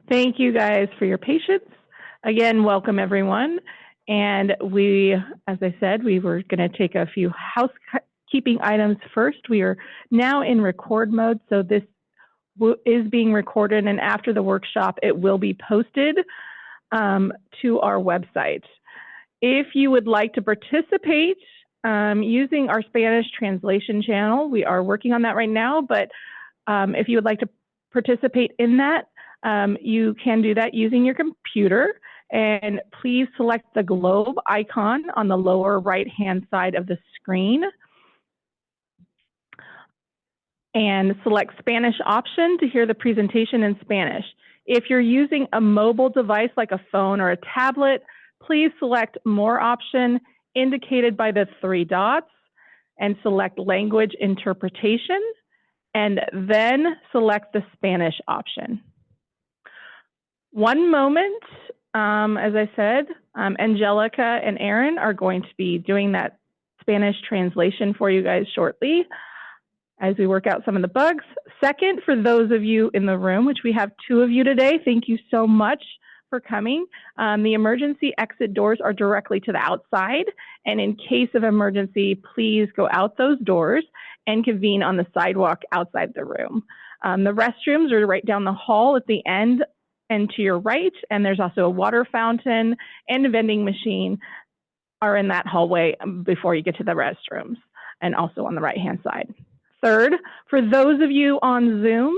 Thank you guys for your patience. Again, welcome everyone. And as I said, we were going to take a few housekeeping items first. We are now in record mode, so this is being recorded, and after the workshop, it will be posted to our website. If you would like to participate using our Spanish translation channel, we are working on that right now, but if you would like to participate in that, you can do that using your computer, and please select the globe icon on the lower right-hand side of the screen and select Spanish option to hear the presentation in Spanish. If you're using a mobile device like a phone or a tablet, please select More option indicated by the 3 dots and select Language Interpretation, and then select the Spanish option. One moment, as I said, Angelica and Aaron are going to be doing that Spanish translation for you guys shortly as we work out some of the bugs. Second, for those of you in the room, which we have 2 of you today, thank you so much for coming. The emergency exit doors are directly to the outside, and in case of emergency, please go out those doors and convene on the sidewalk outside the room. The restrooms are right down the hall at the end and to your right, and there's also a water fountain and a vending machine are in that hallway before you get to the restrooms, and also on the right-hand side. Third, for those of you on Zoom,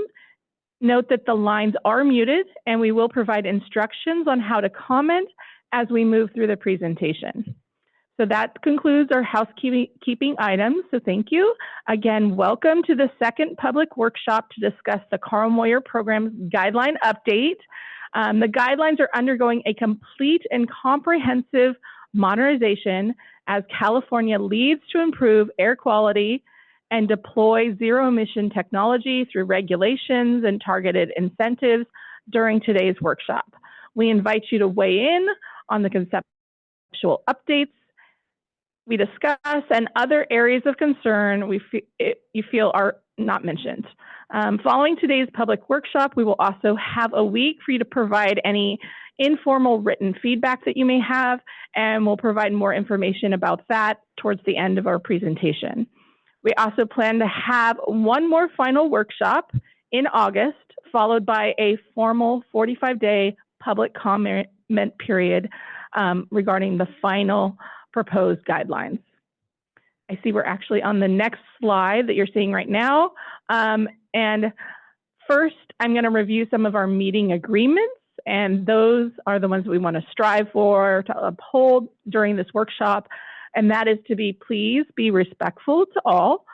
note that the lines are muted, and we will provide instructions on how to comment as we move through the presentation. So that concludes our housekeeping items, so thank you. Again, welcome to the second public workshop to discuss the CARB Moyer Program's guideline update. The guidelines are undergoing a complete and comprehensive modernization as California leads to improve air quality and deploy zero-emission technology through regulations and targeted incentives during today's workshop. We invite you to weigh in on the conceptual updates we discuss and other areas of concern you feel are not mentioned. Following today's public workshop, we will also have a week for you to provide any informal written feedback that you may have, and we'll provide more information about that towards the end of our presentation. We also plan to have one more final workshop in August, followed by a formal 45-day public comment period regarding the final proposed guidelines. I see we're actually on the next slide that you're seeing right now. And first, I'm going to review some of our meeting agreements, and those are the ones that we want to strive for, to uphold during this workshop. And that is to please be respectful to all,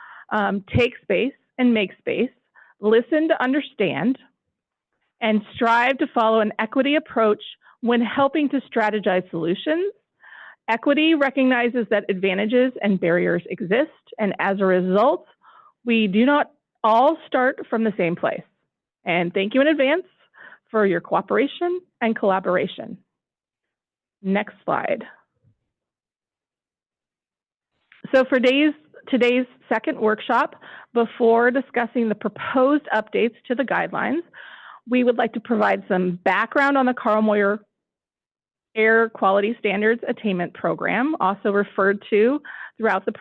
take space and make space, listen to understand, and strive to follow an equity approach when helping to strategize solutions. Equity recognizes that advantages and barriers exist, and as a result, we do not all start from the same place. And thank you in advance for your cooperation and collaboration. Next slide. So for today's second workshop, before discussing the proposed updates to the guidelines, we would like to provide some background on the CARB Moyer Air Quality Standards Attainment Program, also referred to throughout this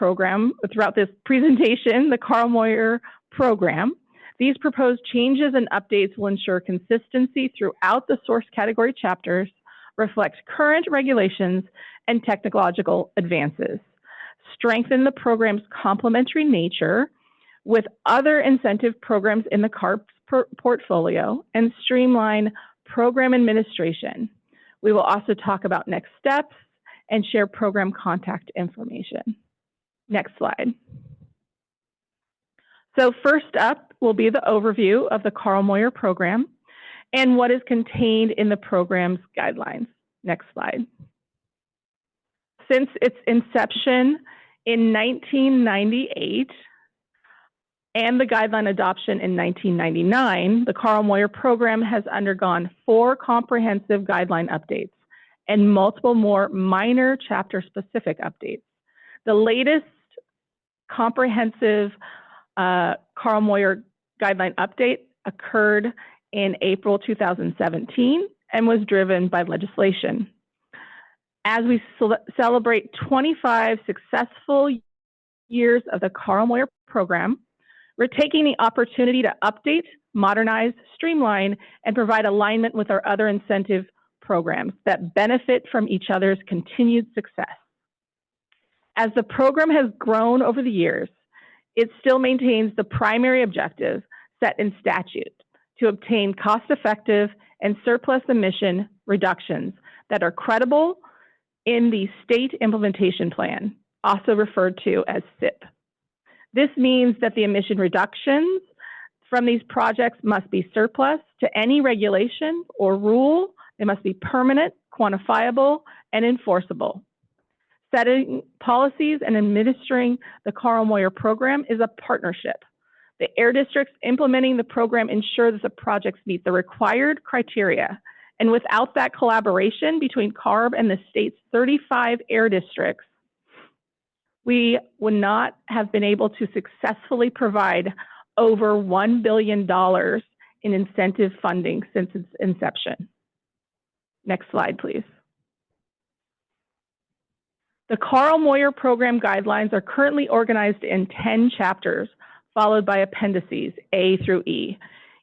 presentation, the CARB Moyer Program. These proposed changes and updates will ensure consistency throughout the source category chapters, reflect current regulations and technological advances, strengthen the program's complementary nature with other incentive programs in the CARB portfolio, and streamline program administration. We will also talk about next steps and share program contact information. Next slide. So first up will be the overview of the CARB Moyer Program and what is contained in the program's guidelines. Next slide. Since its inception in 1998 and the guideline adoption in 1999, the CARB Moyer Program has undergone 4 comprehensive guideline updates and multiple more minor chapter-specific updates. The latest comprehensive CARB Moyer guideline update occurred in April 2017 and was driven by legislation. As we celebrate 25 successful years of the CARB Moyer program, we're taking the opportunity to update, modernize, streamline, and provide alignment with our other incentive programs that benefit from each other's continued success. As the program has grown over the years, it still maintains the primary objective set in statute to obtain cost-effective and surplus emission reductions that are credible in the State Implementation Plan, also referred to as SIP. This means that the emission reductions from these projects must be surplus to any regulation or rule. They must be permanent, quantifiable, and enforceable. Setting policies and administering the CARB Moyer program is a partnership. The air districts implementing the program ensure that the projects meet the required criteria. And without that collaboration between CARB and the state's 35 air districts, we would not have been able to successfully provide over $1 billion in incentive funding since its inception. Next slide, please. The CARB Moyer program guidelines are currently organized in 10 chapters, followed by appendices A through E.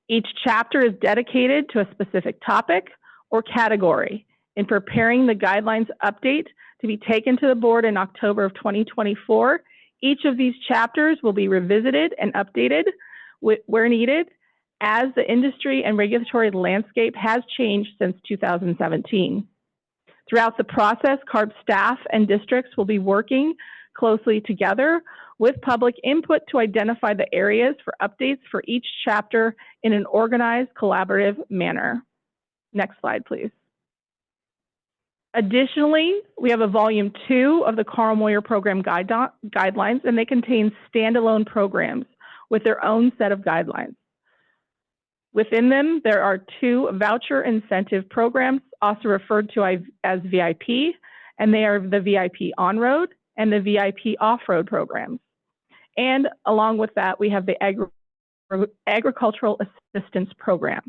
Each chapter is dedicated to a specific topic or category. In preparing the guidelines update to be taken to the board in October of 2024, each of these chapters will be revisited and updated where needed, as the industry and regulatory landscape has changed since 2017. Throughout the process, CARB staff and districts will be working closely together with public input to identify the areas for updates for each chapter in an organized, collaborative manner. Next slide, please. Additionally, we have a volume 2 of the CARB Moyer program guidelines, and they contain standalone programs with their own set of guidelines. Within them, there are 2 voucher incentive programs, also referred to as VIP, and they are the VIP on-road and the VIP off-road programs. And along with that, we have the agricultural assistance program.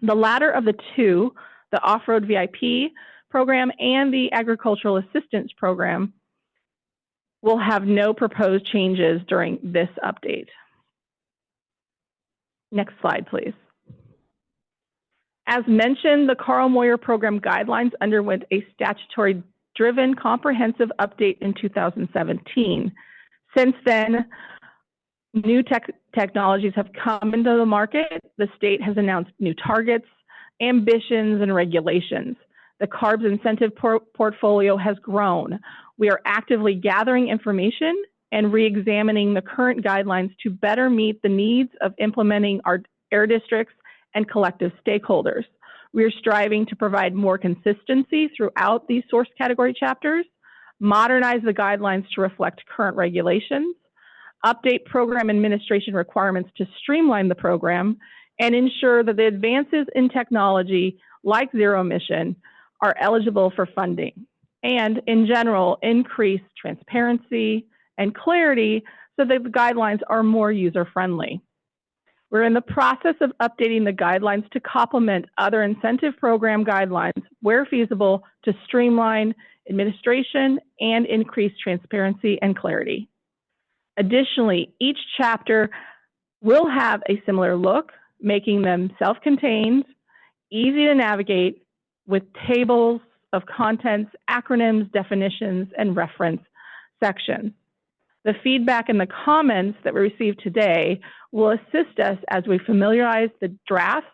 The latter of the 2, the off-road VIP program and the agricultural assistance program, will have no proposed changes during this update. Next slide, please. As mentioned, the CARB Moyer program guidelines underwent a statutory-driven comprehensive update in 2017. Since then, new technologies have come into the market. The state has announced new targets, ambitions, and regulations. The CARB's incentive portfolio has grown. We are actively gathering information and re-examining the current guidelines to better meet the needs of implementing our air districts and collective stakeholders. We are striving to provide more consistency throughout these source category chapters, modernize the guidelines to reflect current regulations, update program administration requirements to streamline the program, and ensure that the advances in technology like zero emission are eligible for funding, and in general, increase transparency and clarity so that the guidelines are more user-friendly. We're in the process of updating the guidelines to complement other incentive program guidelines where feasible to streamline administration and increase transparency and clarity. Additionally, each chapter will have a similar look, making them self-contained, easy to navigate, with tables of contents, acronyms, definitions, and reference sections. The feedback and the comments that we received today will assist us as we familiarize the drafts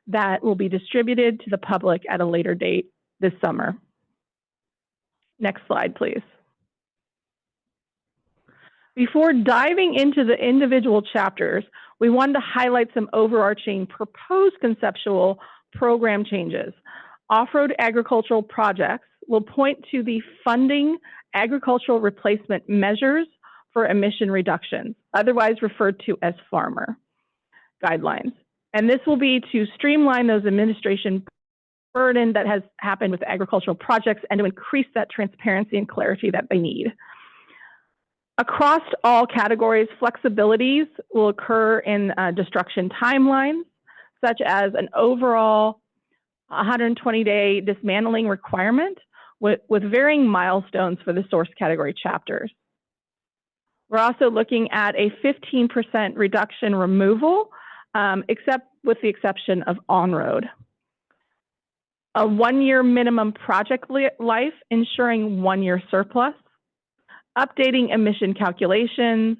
that will be distributed to the public at a later date this summer. Next slide, please. Before diving into the individual chapters, we wanted to highlight some overarching proposed conceptual program changes. Off-road agricultural projects will point to the funding agricultural replacement measures for emission reductions, otherwise referred to as farmer guidelines. And this will be to streamline those administration burden that has happened with agricultural projects and to increase that transparency and clarity that they need. Across all categories, flexibilities will occur in destruction timelines, such as an overall 120-day dismantling requirement with varying milestones for the source category chapters. We're also looking at a 15% reduction removal, except with the exception of on-road. A 1-year minimum project life, ensuring 1-year surplus, updating emission calculations,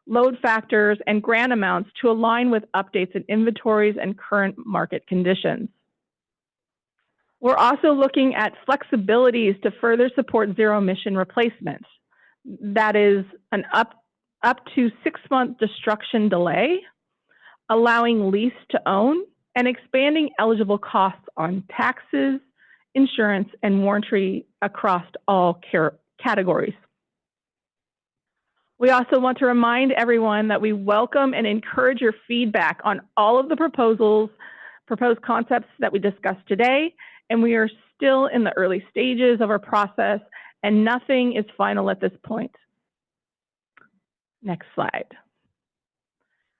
load factors, and grant amounts to align with updates in inventories and current market conditions. We're also looking at flexibilities to further support zero emission replacement. That is an up to 6-month destruction delay, allowing lease to own, and expanding eligible costs on taxes, insurance, and warranty across all categories. We also want to remind everyone that we welcome and encourage your feedback on all of the proposed concepts that we discussed today, and we are still in the early stages of our process, and nothing is final at this point. Next slide.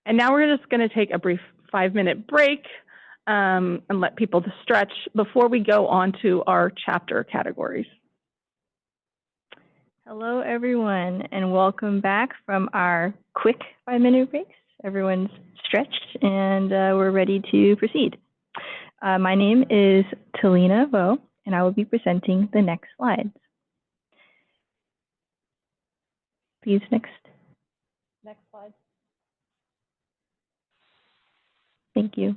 And now we're just going to take a brief 5-minute break and let people stretch before we go on to our chapter categories. Hello, everyone, and welcome back from our quick 5-minute breaks. Everyone's stretched, and we're ready to proceed. My name is Talina Vo, and I will be presenting the next slides. Please, next slide. Thank you.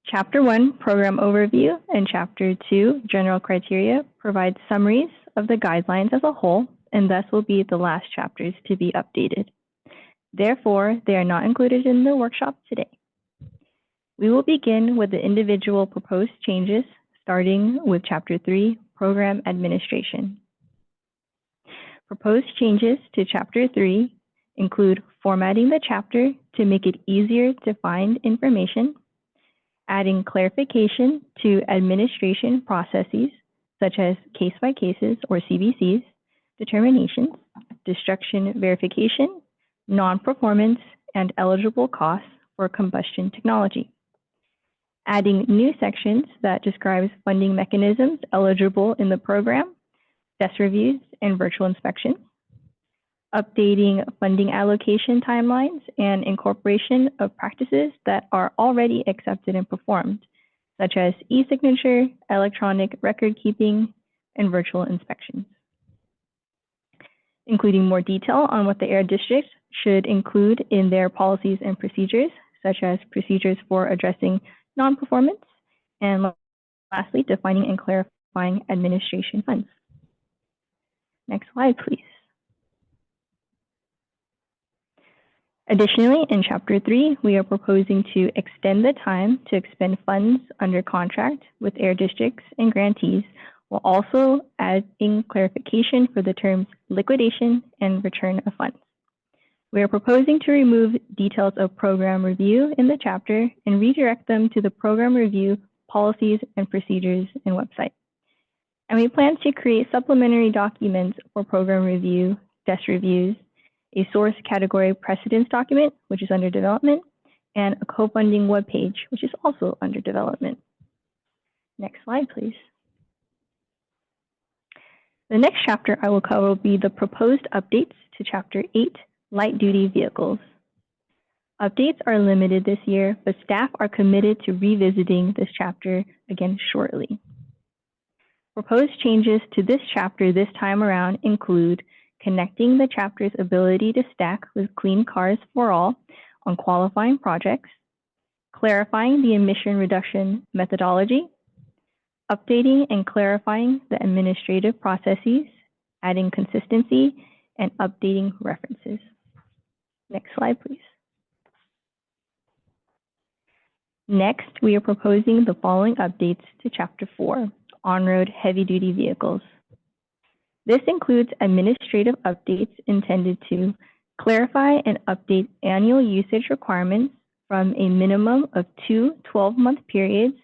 Chapter 1, Program Overview, and Chapter 2, General Criteria, provide summaries of the guidelines as a whole, and thus will be the last chapters to be updated. Therefore, they are not included in the workshop today. We will begin with the individual proposed changes, starting with Chapter 3, Program Administration. Proposed changes to Chapter 3 include formatting the chapter to make it easier to find information, adding clarification to administration processes, such as case-by-cases or CBCs, determinations, destruction verification, non-performance, and eligible costs for combustion technology. Adding new sections that describes funding mechanisms eligible in the program, desk reviews, and virtual inspections. Updating funding allocation timelines and incorporation of practices that are already accepted and performed, such as e-signature, electronic record keeping, and virtual inspections. Including more detail on what the air districts should include in their policies and procedures, such as procedures for addressing non-performance, and lastly, defining and clarifying administration funds. Next slide, please. Additionally, in Chapter 3, we are proposing to extend the time to expend funds under contract with air districts and grantees, while also adding clarification for the terms liquidation and return of funds. We are proposing to remove details of program review in the chapter and redirect them to the program review policies and procedures and website. And we plan to create supplementary documents for program review, desk reviews, a source category precedence document, which is under development, and a co-funding webpage, which is also under development. Next slide, please. The next chapter I will cover will be the proposed updates to Chapter 8, Light-Duty Vehicles. Updates are limited this year, but staff are committed to revisiting this chapter again shortly. Proposed changes to this chapter this time around include connecting the chapter's ability to stack with Clean Cars for All on qualifying projects, clarifying the emission reduction methodology, updating and clarifying the administrative processes, adding consistency, and updating references. Next slide, please. Next, we are proposing the following updates to Chapter 4, On-Road Heavy-Duty Vehicles. This includes administrative updates intended to clarify and update annual usage requirements from a minimum of 2 12-month periods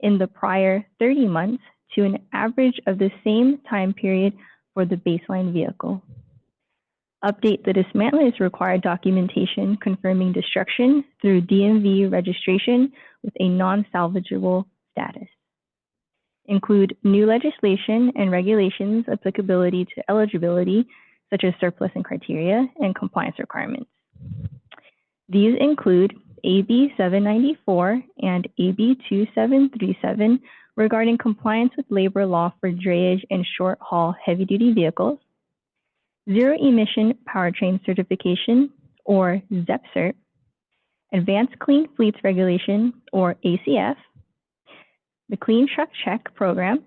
in the prior 30 months to an average of the same time period for the baseline vehicle. Update the dismantler's required documentation confirming destruction through DMV registration with a non-salvageable status. Include new legislation and regulations applicability to eligibility, such as surplus and criteria and compliance requirements. These include AB 794 and AB 2737 regarding compliance with labor law for drayage and short-haul heavy-duty vehicles, zero-emission powertrain certification, or ZEP Cert, Advanced Clean Fleets Regulation, or ACF, the Clean Truck Check Program,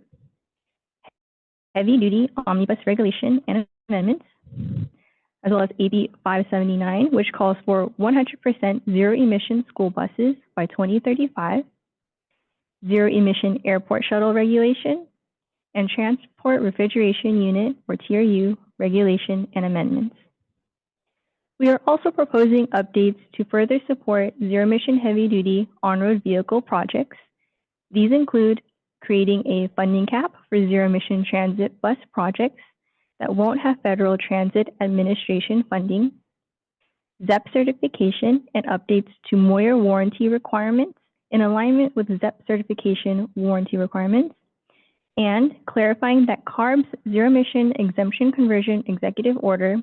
Heavy-Duty Omnibus Regulation and Amendments, as well as AB 579, which calls for 100% zero-emission school buses by 2035, zero-emission airport shuttle regulation, and Transport Refrigeration Unit, or TRU, regulation and amendments. We are also proposing updates to further support zero-emission heavy-duty on-road vehicle projects. These include creating a funding cap for zero-emission transit bus projects that won't have Federal Transit Administration funding, ZEP certification and updates to Moyer warranty requirements in alignment with ZEP certification warranty requirements, and clarifying that CARB's zero-emission exemption conversion executive order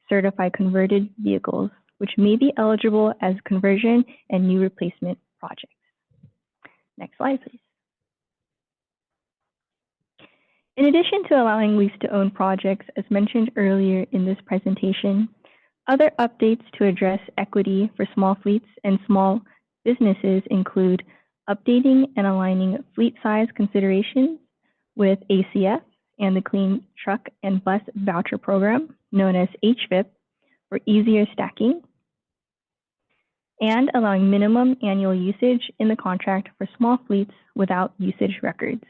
certify converted vehicles, which may be eligible as conversion and new replacement projects. Next slide, please. In addition to allowing lease-to-own projects, as mentioned earlier in this presentation, other updates to address equity for small fleets and small businesses include updating and aligning fleet size considerations with ACF and the Clean Truck and Bus Voucher Program, known as HVIP, for easier stacking, and allowing minimum annual usage in the contract for small fleets without usage records.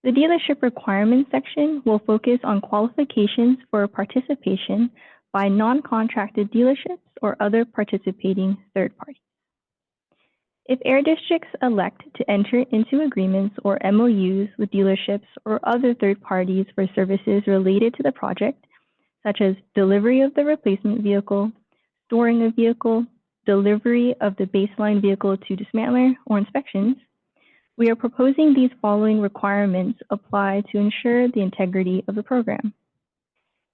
The dealership requirements section will focus on qualifications for participation by non-contracted dealerships or other participating third parties. If air districts elect to enter into agreements or MOUs with dealerships or other third parties for services related to the project, such as delivery of the replacement vehicle, storing a vehicle, delivery of the baseline vehicle to dismantler, or inspections, we are proposing these following requirements apply to ensure the integrity of the program.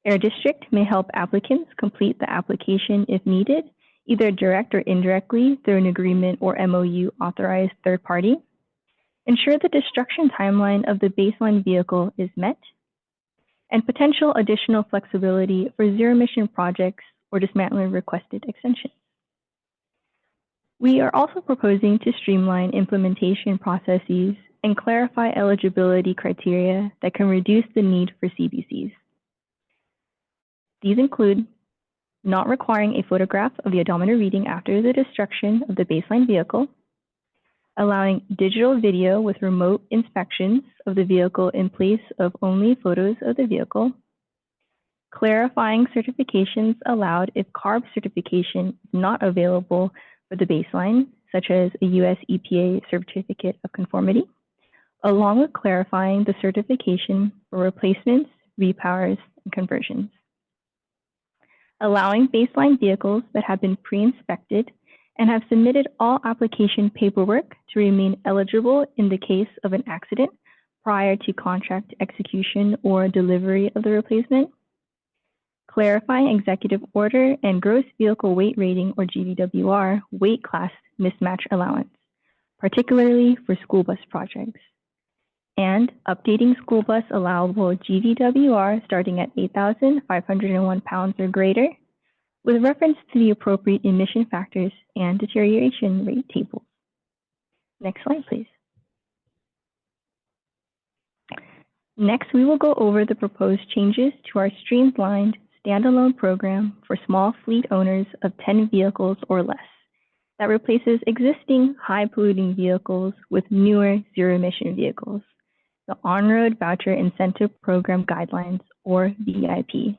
Air District may help applicants complete the application if needed, either direct or indirectly through an agreement or MOU authorized third party. Ensure the destruction timeline of the baseline vehicle is met, and potential additional flexibility for zero-emission projects or dismantler requested extensions. We are also proposing to streamline implementation processes and clarify eligibility criteria that can reduce the need for CBCs. These include not requiring a photograph of the odometer reading after the destruction of the baseline vehicle, allowing digital video with remote inspections of the vehicle in place of only photos of the vehicle, clarifying certifications allowed if CARB certification is not available for the baseline, such as a US EPA certificate of conformity, along with clarifying the certification for replacements, repowers, and conversions. Allowing baseline vehicles that have been pre-inspected and have submitted all application paperwork to remain eligible in the case of an accident prior to contract execution or delivery of the replacement. Clarifying executive order and gross vehicle weight rating, or GVWR, weight class mismatch allowance, particularly for school bus projects. And updating school bus allowable GVWR starting at 8,501 pounds or greater, with reference to the appropriate emission factors and deterioration rate tables. Next slide, please. Next, we will go over the proposed changes to our streamlined standalone program for small fleet owners of 10 vehicles or less that replaces existing high-polluting vehicles with newer zero-emission vehicles, the On-Road Voucher Incentive Program Guidelines, or VIP.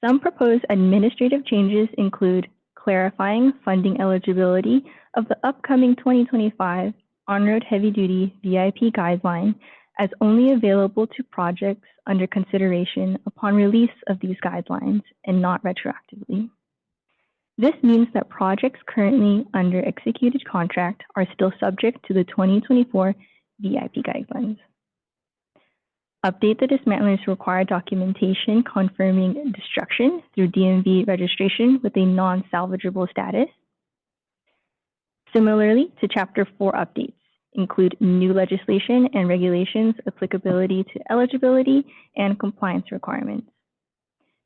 Some proposed administrative changes include clarifying funding eligibility of the upcoming 2025 On-Road Heavy-Duty VIP Guideline as only available to projects under consideration upon release of these guidelines and not retroactively. This means that projects currently under executed contract are still subject to the 2024 VIP guidelines. Update the dismantler's required documentation confirming destruction through DMV registration with a non-salvageable status. Similarly to Chapter 4 updates, include new legislation and regulations applicability to eligibility and compliance requirements.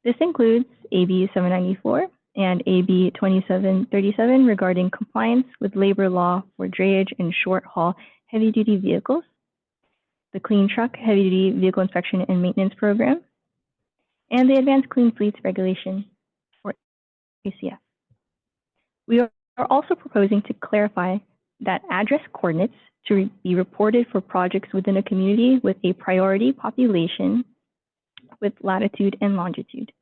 This includes AB 794 and AB 2737 regarding compliance with labor law for drayage and short-haul heavy-duty vehicles, the Clean Truck Heavy-Duty Vehicle Inspection and Maintenance Program, and the Advanced Clean Fleets Regulation, or ACF. We are also proposing to clarify that address coordinates to be reported for projects within a community with a priority population with latitude and longitude.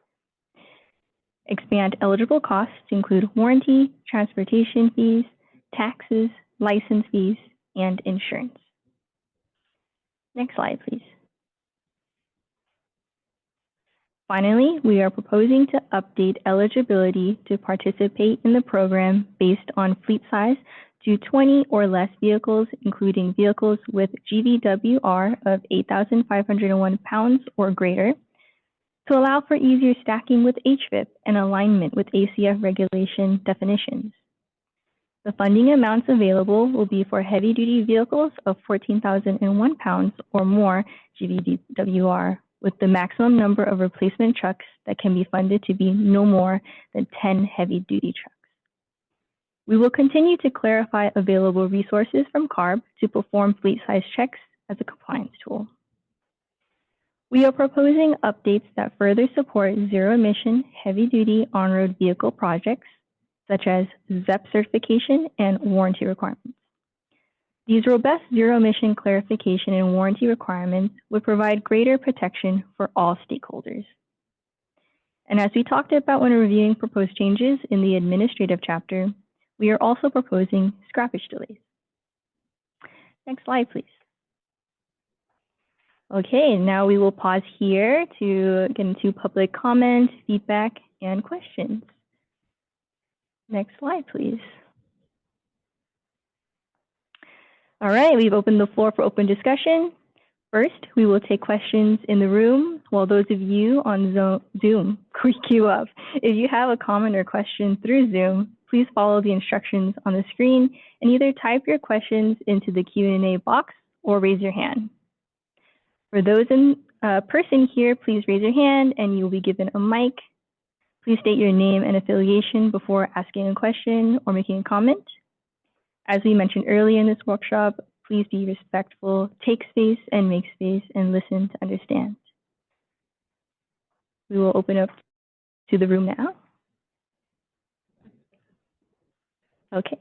Expand eligible costs to include warranty, transportation fees, taxes, license fees, and insurance. Next slide, please. Finally, we are proposing to update eligibility to participate in the program based on fleet size to 20 or less vehicles, including vehicles with GVWR of 8,501 pounds or greater, to allow for easier stacking with HVIP and alignment with ACF regulation definitions. The funding amounts available will be for heavy-duty vehicles of 14,001 pounds or more GVWR, with the maximum number of replacement trucks that can be funded to be no more than 10 heavy-duty trucks. We will continue to clarify available resources from CARB to perform fleet size checks as a compliance tool. We are proposing updates that further support zero-emission heavy-duty on-road vehicle projects, such as ZEP certification and warranty requirements. These robust zero-emission clarification and warranty requirements would provide greater protection for all stakeholders. And as we talked about when reviewing proposed changes in the administrative chapter, we are also proposing scrappage delays. Next slide, please. Okay, now we will pause here to get into public comment, feedback, and questions. Next slide, please. All right, we've opened the floor for open discussion. First, we will take questions in the room, while those of you on Zoom queue up. If you have a comment or question through Zoom, please follow the instructions on the screen and either type your questions into the Q&A box or raise your hand. For those in person here, please raise your hand and you will be given a mic. Please state your name and affiliation before asking a question or making a comment. As we mentioned earlier in this workshop, please be respectful, take space and make space, and listen to understand. We will open up to the room now. Okay.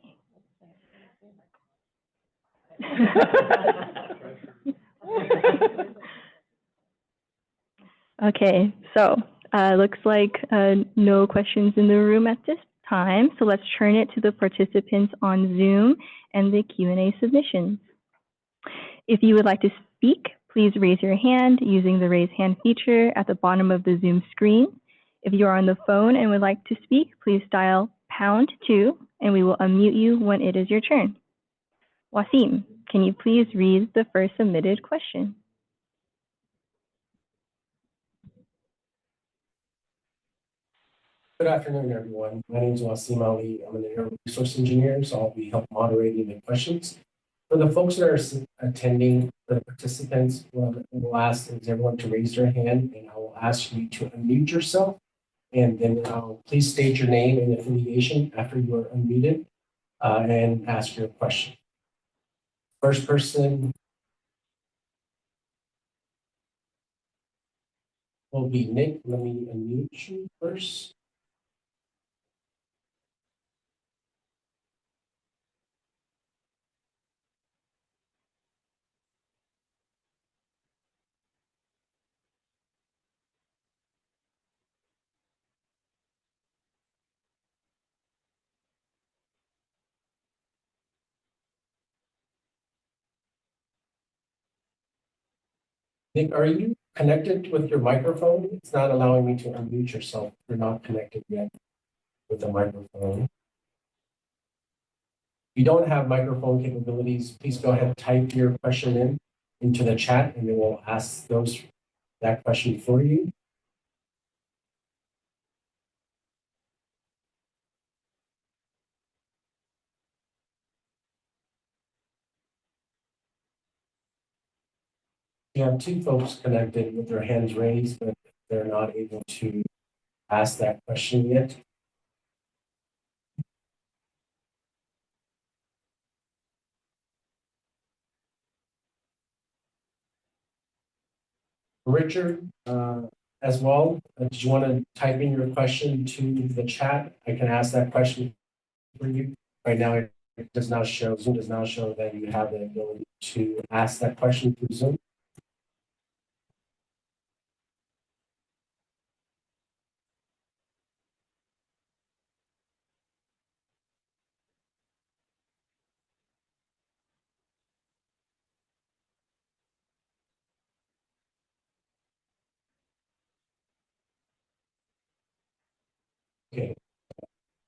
Okay, so looks like no questions in the room at this time. So let's turn it to the participants on Zoom and the Q&A submissions. If you would like to speak, please raise your hand using the raise hand feature at the bottom of the Zoom screen. If you are on the phone and would like to speak, please dial #2 and we will unmute you when it is your turn. Wasim, can you please read the first submitted question? Good afternoon, everyone. My name is Wasim Ali. I'm an air resource engineer, so I'll be help moderating the questions. For the folks that are attending, the participants, will ask is everyone to raise their hand, and I will ask you to unmute yourself, and then please state your name and affiliation after you are unmuted, and ask your question. First person will be Nick. Let me unmute you first. Nick, are you connected with your microphone? It's not allowing me to unmute yourself. You're not connected yet with the microphone. If you don't have microphone capabilities, please go ahead and type your question into the chat, and then we'll ask that question for you. We have two folks connected with their hands raised, but they're not able to ask that question yet. Richard, as well, did you want to type in your question to the chat? I can ask that question for you. Right now, it does not show, Zoom does not show that you have the ability to ask that question through Zoom. Okay,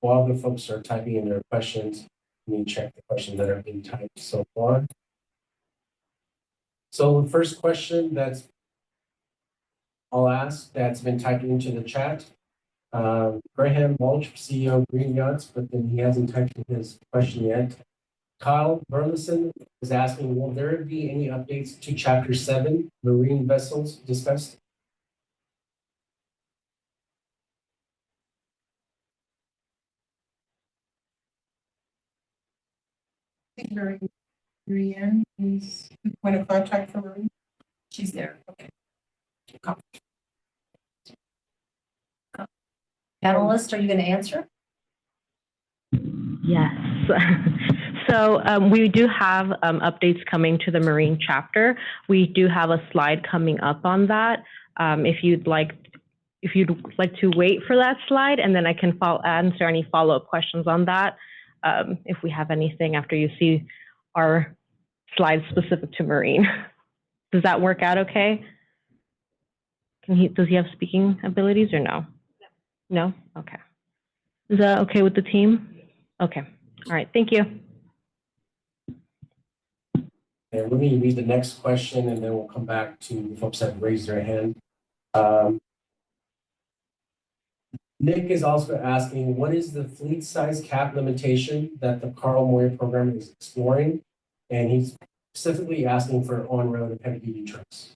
while the folks are typing in their questions, let me check the questions that are being typed so far. So the first question I'll ask that's been typed into the chat. Graham Walsh, CEO of Green Yachts, but then he hasn't typed in his question yet. Kyle Burleson is asking, will there be any updates to Chapter 7, marine vessels discussed? Marianne is the point of contact for Marie. She's there. Okay. Panelists, are you going to answer? Yes. So we do have updates coming to the marine chapter. We do have a slide coming up on that. If you'd like to wait for that slide, and then I can answer any follow-up questions on that. If we have anything after you see our slides specific to marine. Does that work out okay? Does he have speaking abilities or no? No? Okay. Is that okay with the team? Okay. All right. Thank you. And let me read the next question, and then we'll come back to the folks that raised their hand. Nick is also asking, what is the fleet size cap limitation that the CARB Moyer program is exploring? And he's specifically asking for on-road and heavy-duty trucks.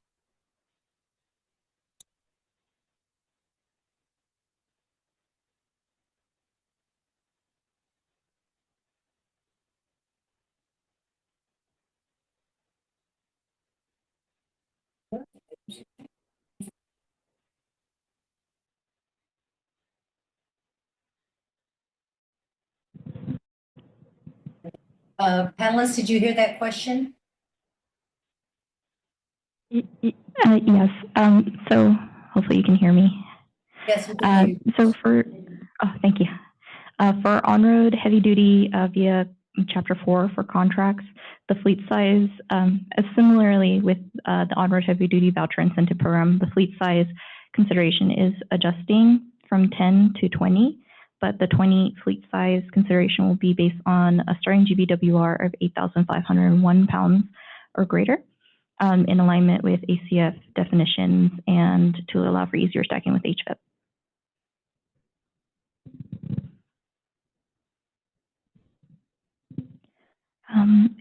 Panelists, did you hear that question? Yes. So hopefully you can hear me. Yes, we can hear you. Thank you. For on-road heavy-duty via Chapter 4 for contracts, the fleet size, similarly with the on-road heavy-duty voucher incentive program, the fleet size consideration is adjusting from 10 to 20, but the 20 fleet size consideration will be based on a starting GVWR of 8,501 pounds or greater, in alignment with ACF definitions and to allow for easier stacking with HVIP.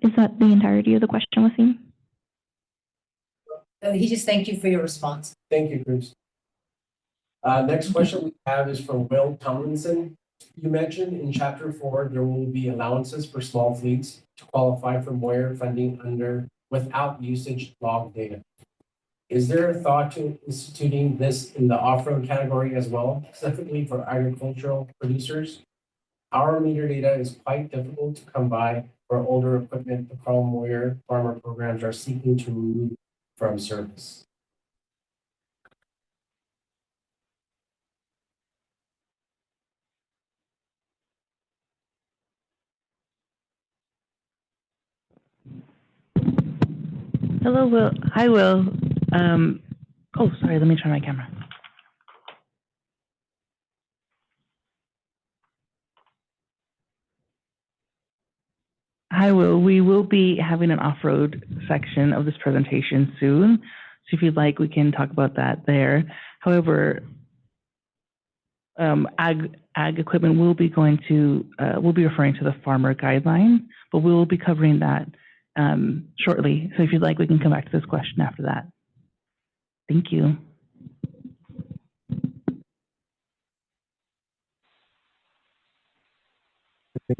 Is that the entirety of the question, Wasim? He just thanked you for your response. Thank you, Cruz. Next question we have is from Will Tomlinson. You mentioned in Chapter 4 there will be allowances for small fleets to qualify for Moyer funding without usage log data. Is there a thought to instituting this in the off-road category as well, specifically for agricultural producers? Our meter data is quite difficult to come by for older equipment the CARB Moyer farmer programs are seeking to remove from service. Hello, Will. Hi, Will. Oh, sorry, let me turn my camera. Hi, Will. We will be having an off-road section of this presentation soon. So if you'd like, we can talk about that there. However, ag equipment will be going to, we'll be referring to the farmer guideline, but we will be covering that shortly. So if you'd like, we can come back to this question after that. Thank you.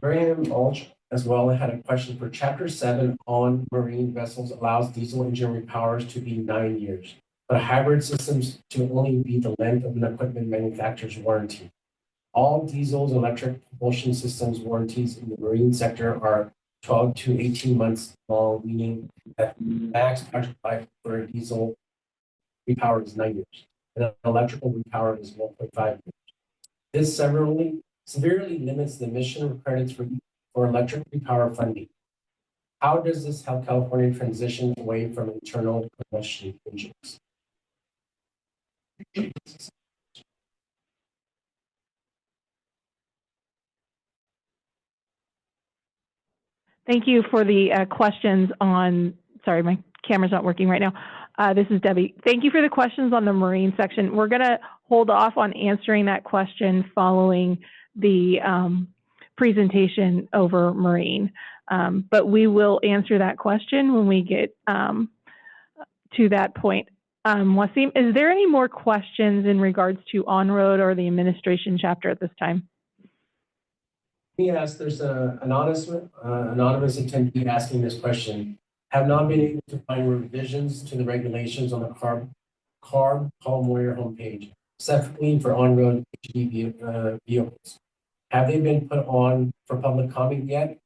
Graham Ulch as well had a question for Chapter 7 on marine vessels allows diesel engine repowers to be 9 years, but hybrid systems to only be the length of an equipment manufacturer's warranty. All diesel's electric propulsion systems warranties in the marine sector are 12 to 18 months long, meaning that max project life for a diesel repower is 9 years, and an electrical repower is 1.5 years. This severely limits the emission credits for electric repower funding. How does this help California transition away from internal combustion engines? Thank you for the questions on, sorry, my camera's not working right now. This is Debbie. Thank you for the questions on the marine section. We're gonna hold off on answering that question following the presentation over marine. But we will answer that question when we get to that point. Wasim, is there any more questions in regards to on-road or the administration chapter at this time? Yes, there's an anonymous attendee asking this question. Have not been able to find revisions to the regulations on the CARB Paul Moyer homepage, specifically for on-road HGV vehicles. Have they been put on for public comment yet,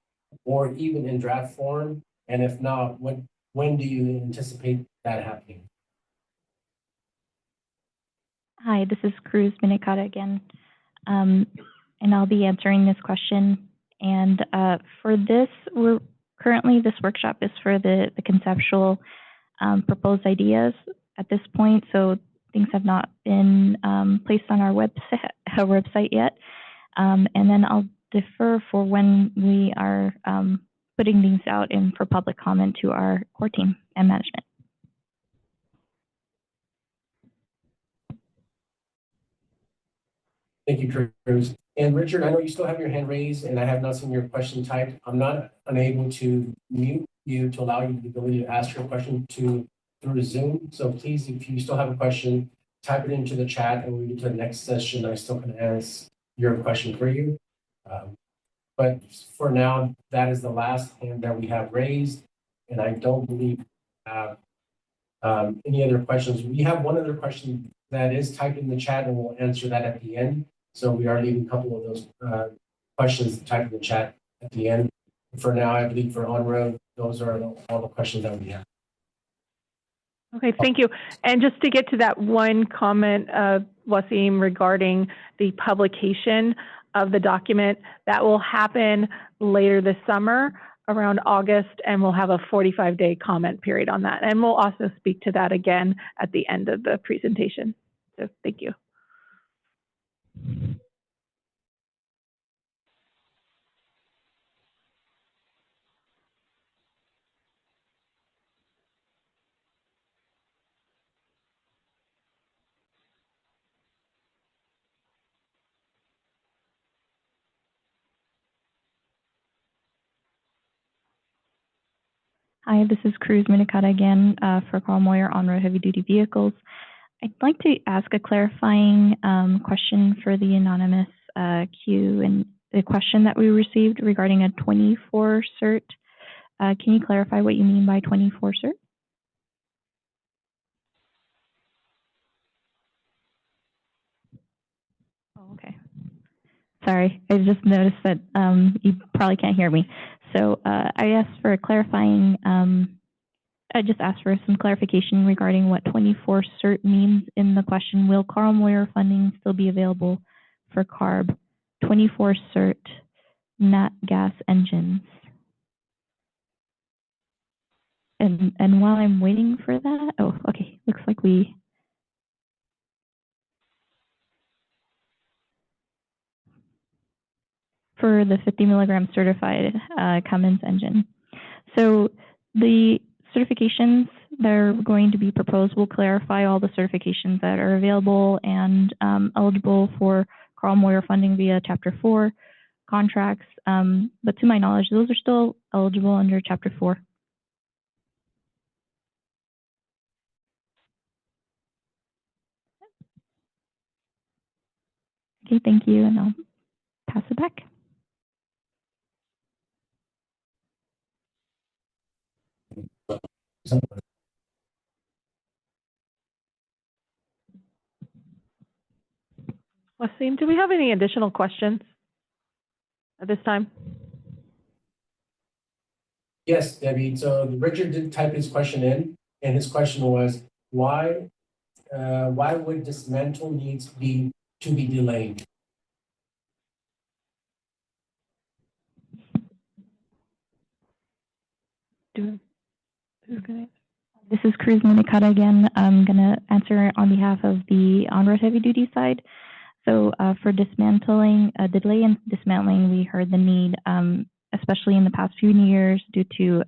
or even in draft form? And if not, when do you anticipate that happening? Hi, this is Cruz Minicata again, and I'll be answering this question. And for this, this workshop is for the conceptual proposed ideas at this point, so things have not been placed on our website yet. And then I'll defer for when we are putting things out in for public comment to our core team and management. Thank you, Cruz. And Richard, I know you still have your hand raised and I have not seen your question typed. I'm not unable to mute you to allow you the ability to ask your question through Zoom. So please, if you still have a question, type it into the chat and when we get to the next session, I still can ask your question for you. But for now, that is the last hand that we have raised. And I don't believe we have any other questions. We have one other question that is typed in the chat and we'll answer that at the end. So we are leaving a couple of those questions typed in the chat at the end. For now, I believe for on-road, those are all the questions that we have. Okay, thank you. And just to get to that one comment, Wasim, regarding the publication of the document, that will happen later this summer, around August, and we'll have a 45-day comment period on that. And we'll also speak to that again at the end of the presentation. So thank you. Hi, this is Cruz Minicata again for Paul Moyer on-road heavy-duty vehicles. I'd like to ask a clarifying question for the anonymous queue and the question that we received regarding a 24 cert. Can you clarify what you mean by 24 cert? Oh, okay. Sorry, I just noticed that you probably can't hear me. So I asked for a clarifying, I just asked for some clarification regarding what 24 cert means in the question. Will Carl Moyer funding still be available for CARB 24 cert nat gas engines? And while I'm waiting for that, oh, okay, looks like we. For the 50 milligram certified Cummins engine. So the certifications that are going to be proposed will clarify all the certifications that are available and eligible for Carl Moyer funding via Chapter 4 contracts. But to my knowledge, those are still eligible under Chapter 4. Okay, thank you, and I'll pass it back. Wasim, do we have any additional questions at this time? Yes, Debbie. So Richard did type his question in, and his question was, why would dismantle needs be delayed? Who's gonna? This is Cruz Monicata again. I'm going to answer on behalf of the on-road heavy-duty side. So for dismantling, delay in dismantling, we heard the need, especially in the past few years, due to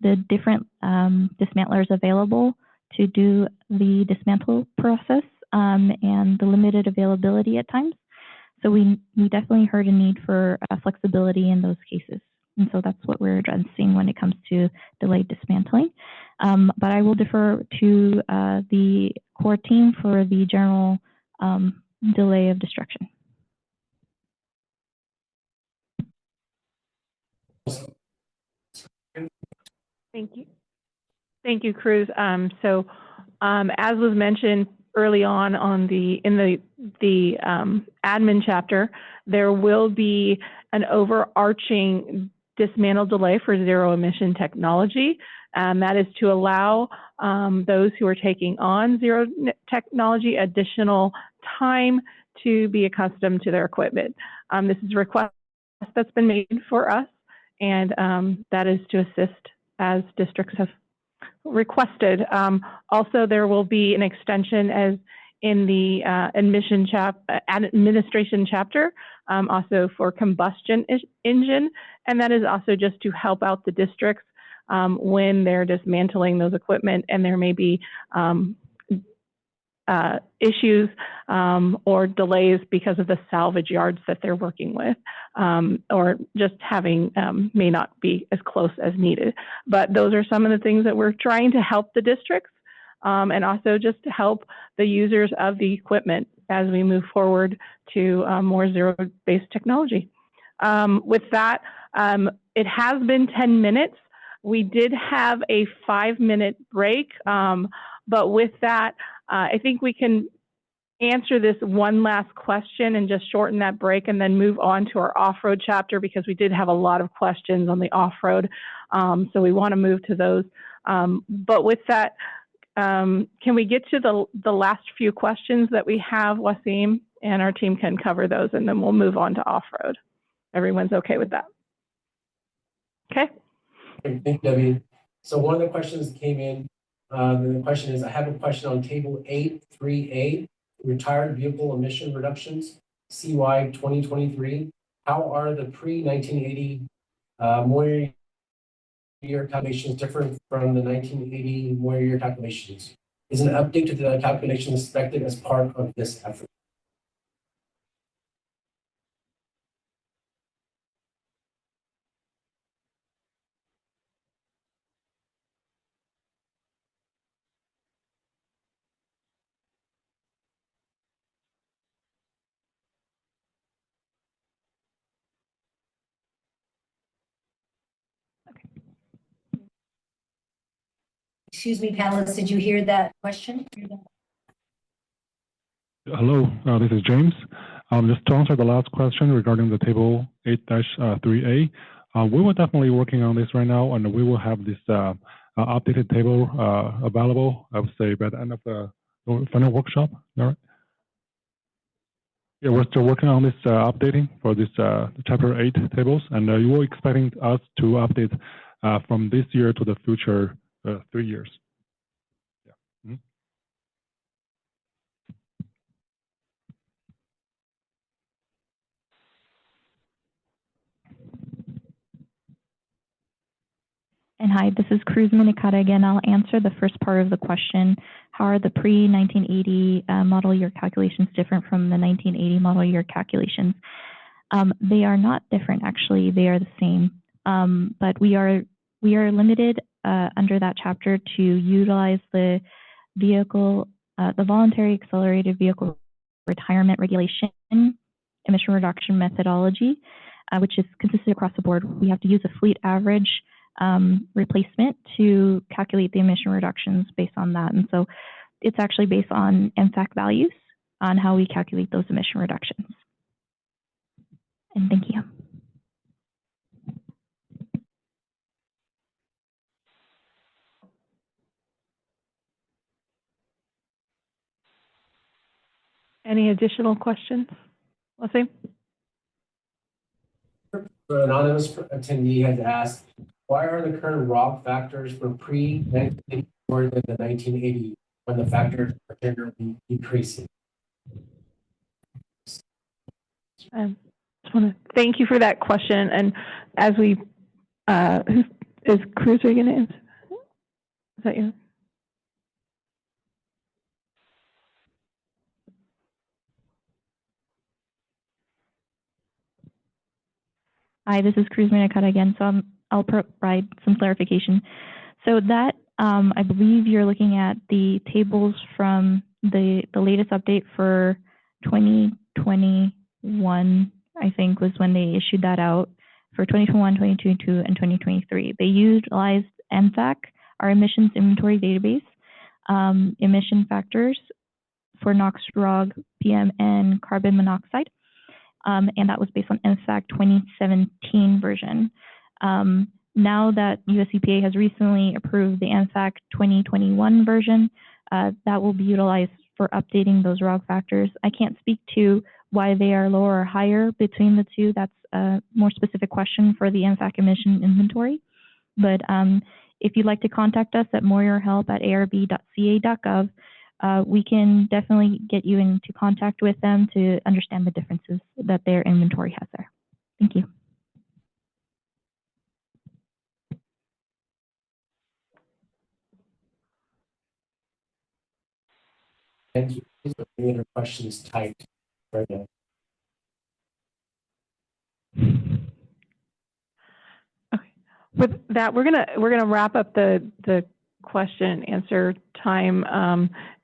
the different dismantlers available to do the dismantle process and the limited availability at times. So we definitely heard a need for flexibility in those cases. And so that's what we're addressing when it comes to delayed dismantling. But I will defer to the core team for the general delay of destruction. Thank you. Thank you, Cruz. As was mentioned early on in the admin chapter, there will be an overarching dismantle delay for zero emission technology. That is to allow those who are taking on zero technology additional time to be accustomed to their equipment. This is a request that's been made for us, and that is to assist as districts have requested. Also, there will be an extension as in the administration chapter, also for combustion engine, and that is also just to help out the districts when they're dismantling those equipment and there may be issues or delays because of the salvage yards that they're working with, or just having may not be as close as needed. But those are some of the things that we're trying to help the districts and also just to help the users of the equipment as we move forward to more zero-based technology. With that, it has been 10 minutes. We did have a 5-minute break, but with that, I think we can answer this one last question and just shorten that break and then move on to our off-road chapter because we did have a lot of questions on the off-road. So we want to move to those. But with that, can we get to the last few questions that we have, Wasim, and our team can cover those and then we'll move on to off-road. Everyone's okay with that? Okay. Thank you, Debbie. So one of the questions that came in, the question is, I have a question on table 8.3a, retired vehicle emission reductions, CY 2023. How are the pre-1980 Moyer year calculations different from the 1980 Moyer year calculations? Is an update to the calculations expected as part of this effort? Excuse me, panelists, did you hear that question? Hello, this is James. Just to answer the last question regarding the table 8-3A, we were definitely working on this right now, and we will have this updated table available, I would say, by the end of the final workshop. All right. Yeah, we're still working on this updating for this chapter 8 tables, and you were expecting us to update from this year to the future 3 years. Yeah. Mhm. And hi, this is Cruz Minicata again. I'll answer the first part of the question. How are the pre-1980 model year calculations different from the 1980 model year calculations? They are not different, actually. They are the same. But we are limited under that chapter to utilize the voluntary accelerated vehicle retirement regulation emission reduction methodology, which is consistent across the board. We have to use a fleet average replacement to calculate the emission reductions based on that. And so it's actually based on NFAC values on how we calculate those emission reductions. And thank you. Any additional questions? Wasim? The anonymous attendee has asked, why are the current ROG factors for pre-1980 more than the 1980 when the factors are generally decreasing? I just want to thank you for that question. And as we, is Cruz going to answer? Is that you? Hi, this is Cruz Minicata again. So I'll provide some clarification. So that, I believe you're looking at the tables from the latest update for 2021, I think was when they issued that out for 2021, 2022, and 2023. They utilized NFAC, our emissions inventory database, emission factors for NOx, ROG, PM, and carbon monoxide. And that was based on NFAC 2017 version. Now that US EPA has recently approved the NFAC 2021 version, that will be utilized for updating those ROG factors. I can't speak to why they are lower or higher between the two. That's a more specific question for the NFAC emission inventory. But if you'd like to contact us at moyerhelp@arb.ca.gov, we can definitely get you into contact with them to understand the differences that their inventory has there. Thank you. Thank you. Please put any other questions typed right now. Okay. With that, we're gonna wrap up the question and answer time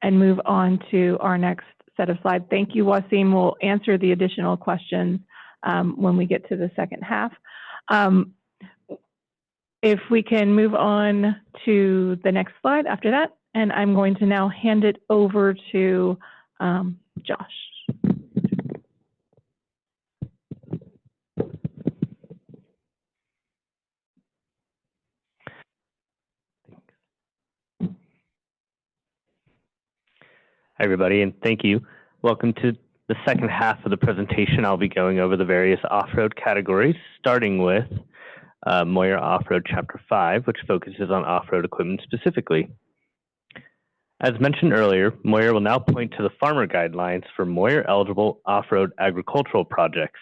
and move on to our next set of slides. Thank you, Wasim. We'll answer the additional questions when we get to the second half. If we can move on to the next slide after that, and I'm going to now hand it over to Josh. Hi, everybody, and thank you. Welcome to the second half of the presentation. I'll be going over the various off-road categories, starting with Moyer Off-Road Chapter 5, which focuses on off-road equipment specifically. As mentioned earlier, Moyer will now point to the farmer guidelines for Moyer-eligible off-road agricultural projects.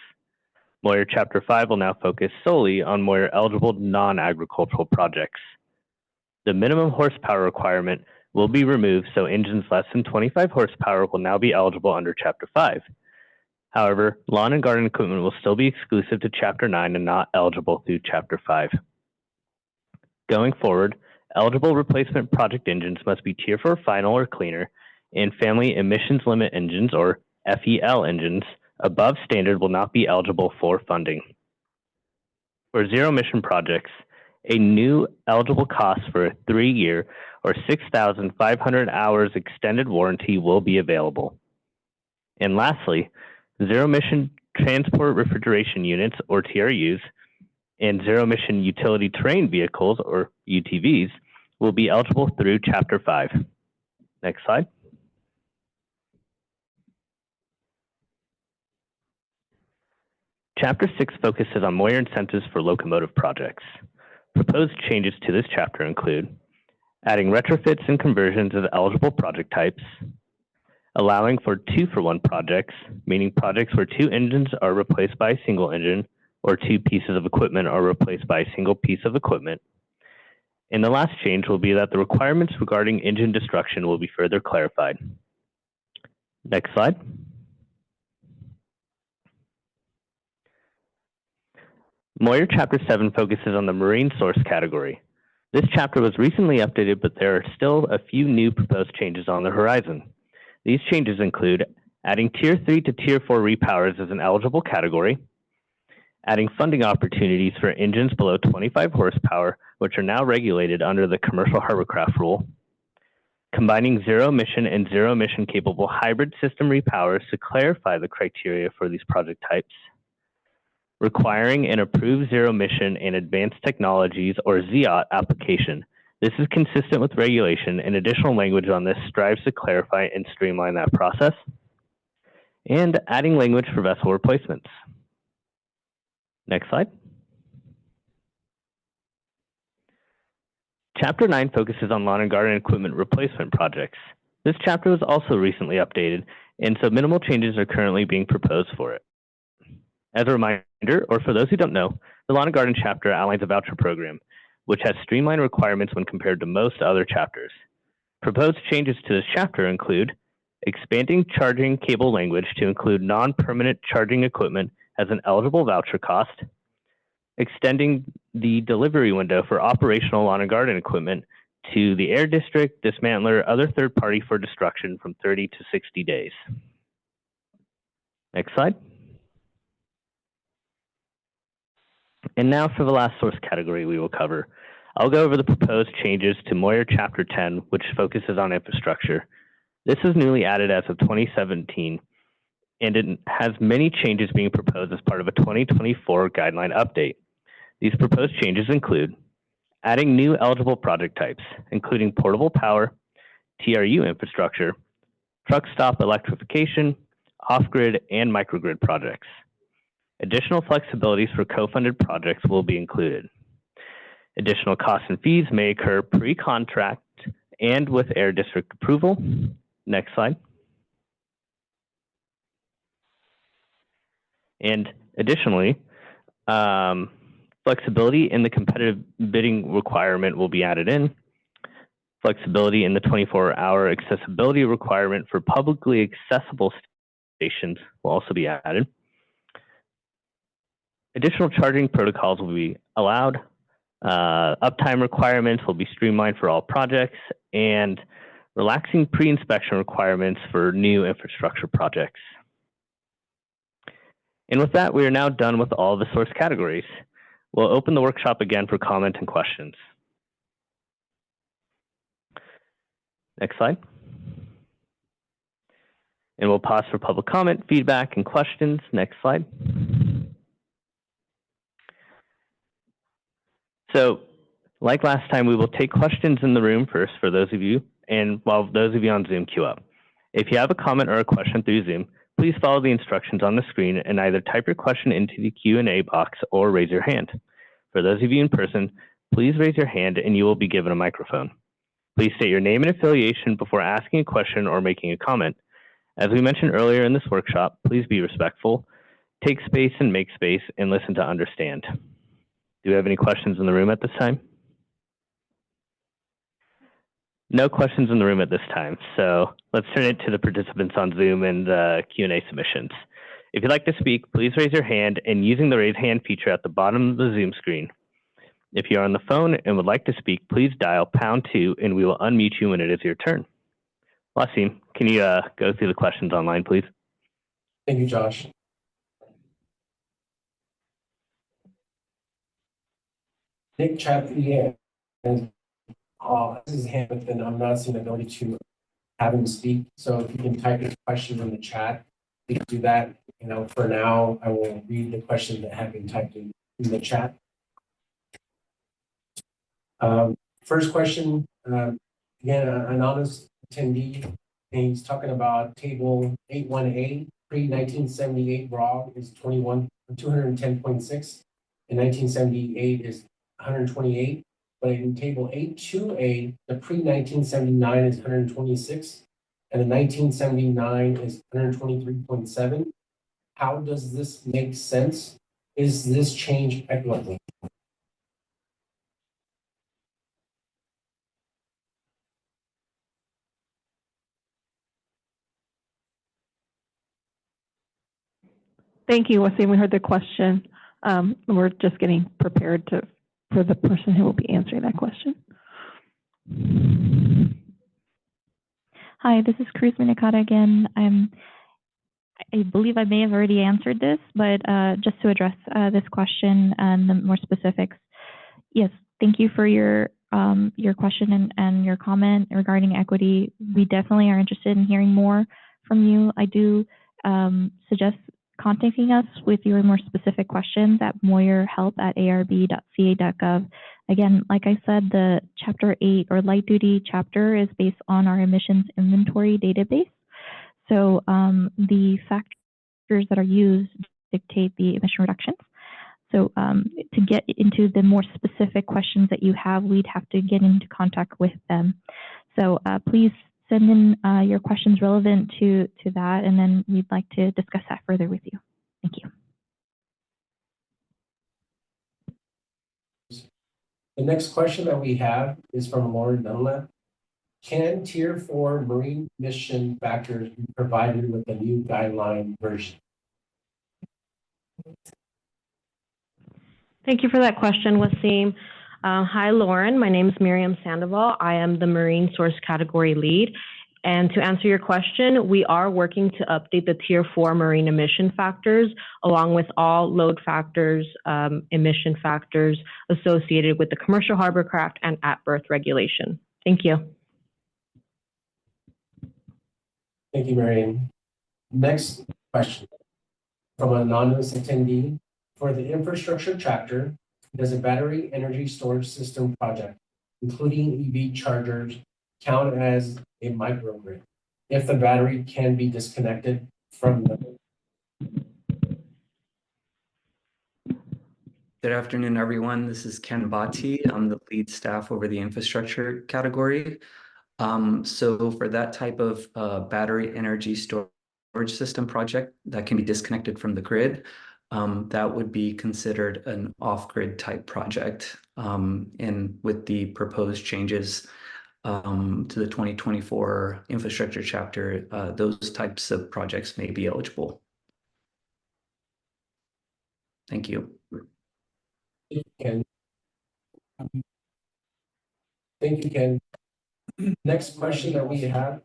Moyer Chapter 5 will now focus solely on Moyer-eligible non-agricultural projects. The minimum horsepower requirement will be removed, so engines less than 25 horsepower will now be eligible under Chapter 5. However, lawn and garden equipment will still be exclusive to Chapter 9 and not eligible through Chapter 5. Going forward, eligible replacement project engines must be Tier 4 final or cleaner, and family emissions limit engines, or FEL engines, above standard will not be eligible for funding. For zero-emission projects, a new eligible cost for a 3-year or 6,500 hours extended warranty will be available. And lastly, zero-emission transport refrigeration units, or TRUs, and zero-emission utility terrain vehicles, or UTVs, will be eligible through Chapter 5. Next slide. Chapter 6 focuses on Moyer incentives for locomotive projects. proposed changes to this chapter include adding retrofits and conversions of eligible project types, allowing for 2-for-1 projects, meaning projects where 2 engines are replaced by a single engine or 2 pieces of equipment are replaced by a single piece of equipment. And the last change will be that the requirements regarding engine destruction will be further clarified. Next slide. Moyer Chapter 7 focuses on the marine source category. This chapter was recently updated, but there are still a few new proposed changes on the horizon. These changes include adding Tier 3 to Tier 4 repowers as an eligible category, adding funding opportunities for engines below 25 horsepower, which are now regulated under the Commercial Hovercraft Rule, combining zero-emission and zero-emission capable hybrid system repowers to clarify the criteria for these project types, requiring an approved zero-emission and advanced technologies or ZIOT application. This is consistent with regulation, and additional language on this strives to clarify and streamline that process, and adding language for vessel replacements. Next slide. Chapter 9 focuses on lawn and garden equipment replacement projects. This chapter was also recently updated, and so minimal changes are currently being proposed for it. As a reminder, or for those who don't know, the lawn and garden chapter outlines a voucher program, which has streamlined requirements when compared to most other chapters. Proposed changes to this chapter include expanding charging cable language to include non-permanent charging equipment as an eligible voucher cost, extending the delivery window for operational lawn and garden equipment to the air district, dismantler, other third party for destruction from 30 to 60 days. Next slide. And now for the last source category we will cover. I'll go over the proposed changes to Moyer Chapter 10, which focuses on infrastructure. This is newly added as of 2017, and it has many changes being proposed as part of a 2024 guideline update. These proposed changes include adding new eligible project types, including portable power, TRU infrastructure, truck stop electrification, off-grid, and microgrid projects. Additional flexibilities for co-funded projects will be included. Additional costs and fees may occur pre-contract and with air district approval. Next slide. And additionally, flexibility in the competitive bidding requirement will be added in. Flexibility in the 24-hour accessibility requirement for publicly accessible stations will also be added. Additional charging protocols will be allowed. Uptime requirements will be streamlined for all projects, and relaxing pre-inspection requirements for new infrastructure projects. And with that, we are now done with all the source categories. We'll open the workshop again for comment and questions. Next slide. And we'll pause for public comment, feedback, and questions. Next slide. So, like last time, we will take questions in the room first for those of you, and while those of you on Zoom queue up. If you have a comment or a question through Zoom, please follow the instructions on the screen and either type your question into the Q&A box or raise your hand. For those of you in person, please raise your hand and you will be given a microphone. Please state your name and affiliation before asking a question or making a comment. As we mentioned earlier in this workshop, please be respectful, take space and make space, and listen to understand. Do we have any questions in the room at this time? No questions in the room at this time, so let's turn it to the participants on Zoom and the Q&A submissions. If you'd like to speak, please raise your hand and using the raise hand feature at the bottom of the Zoom screen. If you're on the phone and would like to speak, please dial #2 and we will unmute you when it is your turn. Wasim, can you go through the questions online, please? Thank you, Josh. Nick Chapley and this is Hamilton. I'm not seeing the ability to have him speak. So if you can type his question in the chat, you can do that. You know, for now, I will read the question that have been typed in the chat. First question, again, an anonymous attendee, and he's talking about table 81A, pre-1978 raw is 210.6, and 1978 is 128, but in table 8.2a, the pre-1979 is 126, and the 1979 is 123.7. How does this make sense? Is this change equitable? Thank you, Wasim. We heard the question. We're just getting prepared for the person who will be answering that question. Hi, this is Cruz Minicata again. I believe I may have already answered this, but just to address this question and the more specifics. Yes, thank you for your question and your comment regarding equity. We definitely are interested in hearing more from you. I do suggest contacting us with your more specific questions at moyerhelp@arb.ca.gov. Again, like I said, the Chapter 8 or light duty chapter is based on our emissions inventory database. So the factors that are used dictate the emission reductions. So to get into the more specific questions that you have, we'd have to get into contact with them. So please send in your questions relevant to that, and then we'd like to discuss that further with you. Thank you. The next question that we have is from Lauren Dunlap. Can Tier 4 marine emission factors be provided with the new guideline version? Thank you for that question, Wasim. Hi, Lauren. My name is Miriam Sandoval. I am the Marine Source Category Lead. And to answer your question, we are working to update the Tier 4 marine emission factors, along with all load factors, emission factors associated with the commercial harbor craft and at-berth regulation. Thank you. Thank you, Miriam. Next question from an anonymous attendee. For the infrastructure chapter, does a battery energy storage system project, including EV chargers, count as a microgrid if the battery can be disconnected from the? Good afternoon, everyone. This is Ken Bhatti. I'm the lead staff over the infrastructure category. So for that type of battery energy storage system project that can be disconnected from the grid, that would be considered an off-grid type project. And with the proposed changes to the 2024 infrastructure chapter, those types of projects may be eligible. Thank you. Ken. Thank you, Ken. Next question that we have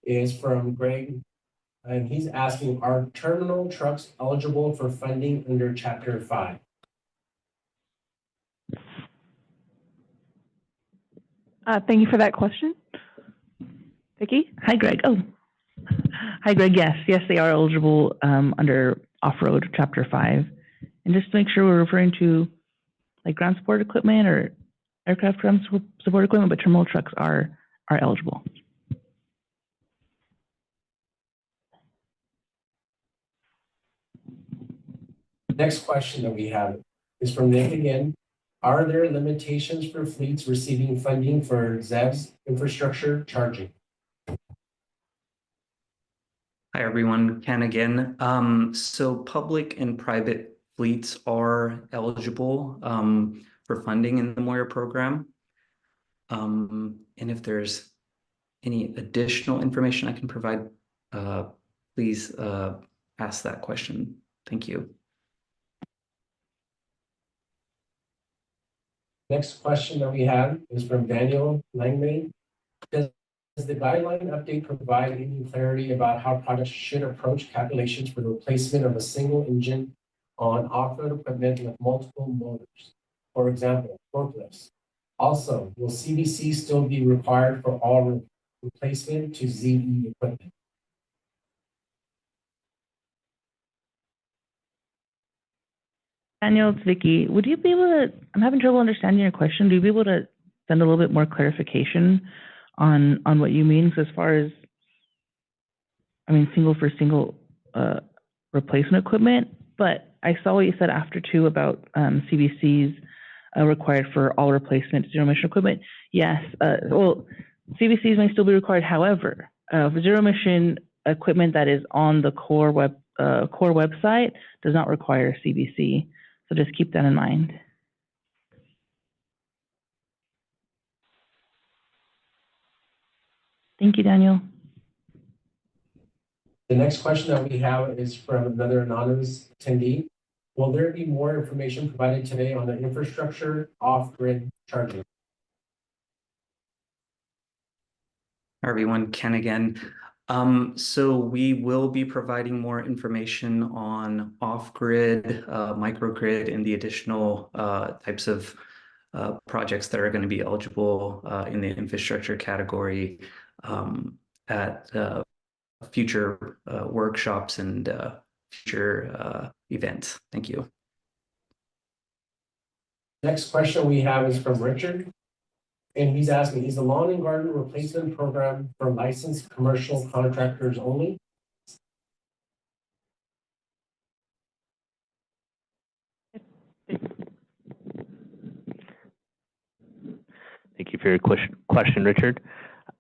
is from Greg, and he's asking, are terminal trucks eligible for funding under Chapter 5? Thank you for that question. Vicki? Hi, Greg. Oh, hi, Greg. Yes, they are eligible under off-road Chapter 5. And just to make sure we're referring to like ground support equipment or aircraft ground support equipment, but terminal trucks are eligible. Next question that we have is from Nick again. Are there limitations for fleets receiving funding for ZEVs infrastructure charging? Hi, everyone. Ken again. So public and private fleets are eligible for funding in the Moyer program. And if there's any additional information I can provide, please ask that question. Thank you. Next question that we have is from Daniel Langley. Does the guideline update provide any clarity about how projects should approach calculations for the replacement of a single engine on off-road equipment with multiple motors? For example, forklifts. Also, will CBC still be required for all replacement to ZE equipment? Daniel, it's Vicki. Would you be able to, I'm having trouble understanding your question. Would you be able to send a little bit more clarification on what you mean? So as far as, single for single replacement equipment, but I saw what you said after too about CBCs required for all replacement zero emission equipment? Yes. Well, CVCs may still be required. However, zero emission equipment that is on the core website does not require CVC. So just keep that in mind. Thank you, Daniel. The next question that we have is from another anonymous attendee. Will there be more information provided today on the infrastructure off-grid charging? Everyone, Ken again. So we will be providing more information on off-grid, microgrid, and the additional types of projects that are going to be eligible in the infrastructure category at future workshops and future events. Thank you. Next question we have is from Richard. And he's asking, is the lawn and garden replacement program for licensed commercial contractors only? Thank you for your question, Richard.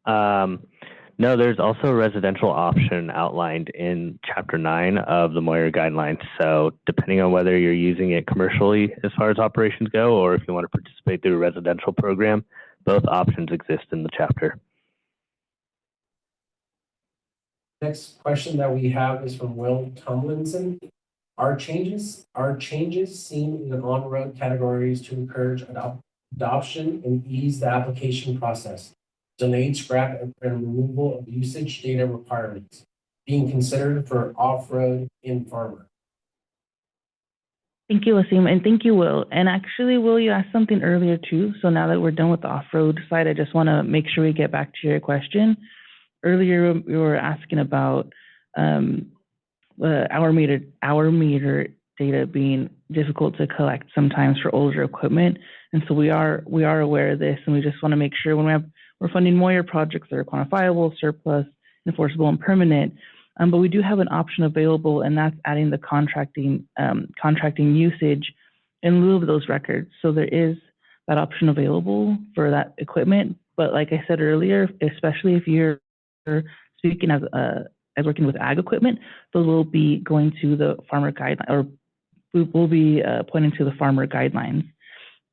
No, there's also a residential option outlined in Chapter 9 of the Moyer Guidelines. So depending on whether you're using it commercially as far as operations go, or if you want to participate through a residential program, both options exist in the chapter. Next question that we have is from Will Tomlinson. Are changes seen in the on-road categories to encourage adoption and ease the application process? Delayed scrap and removal of usage data requirements being considered for off-road in farmer. Thank you, Wasim, and thank you, Will. And actually, Will, you asked something earlier too. So now that we're done with the off-road side, I just want to make sure we get back to your question. Earlier, we were asking about hour meter data being difficult to collect sometimes for older equipment, and so we are aware of this, and we just want to make sure when we're funding Moyer projects that are quantifiable, surplus, enforceable, and permanent. But we do have an option available, and that's adding the contracting usage in lieu of those records. So there is that option available for that equipment. But like I said earlier, especially if you're speaking as working with ag equipment, those will be going to the farmer guideline, or we will be pointing to the farmer guidelines.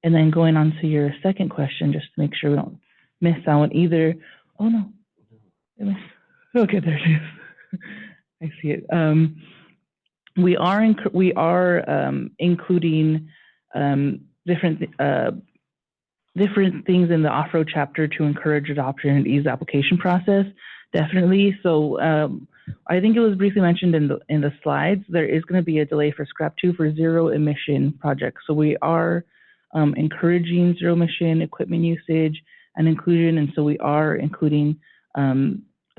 And then going on to your second question, just to make sure we don't miss that one either. Oh no. Okay, there it is. I see it. We are including different things in the off-road chapter to encourage adoption and ease the application process. Definitely. So I think it was briefly mentioned in the slides. There is going to be a delay for SCRAP 2 for zero emission projects. So we are encouraging zero emission equipment usage and inclusion, and so we are including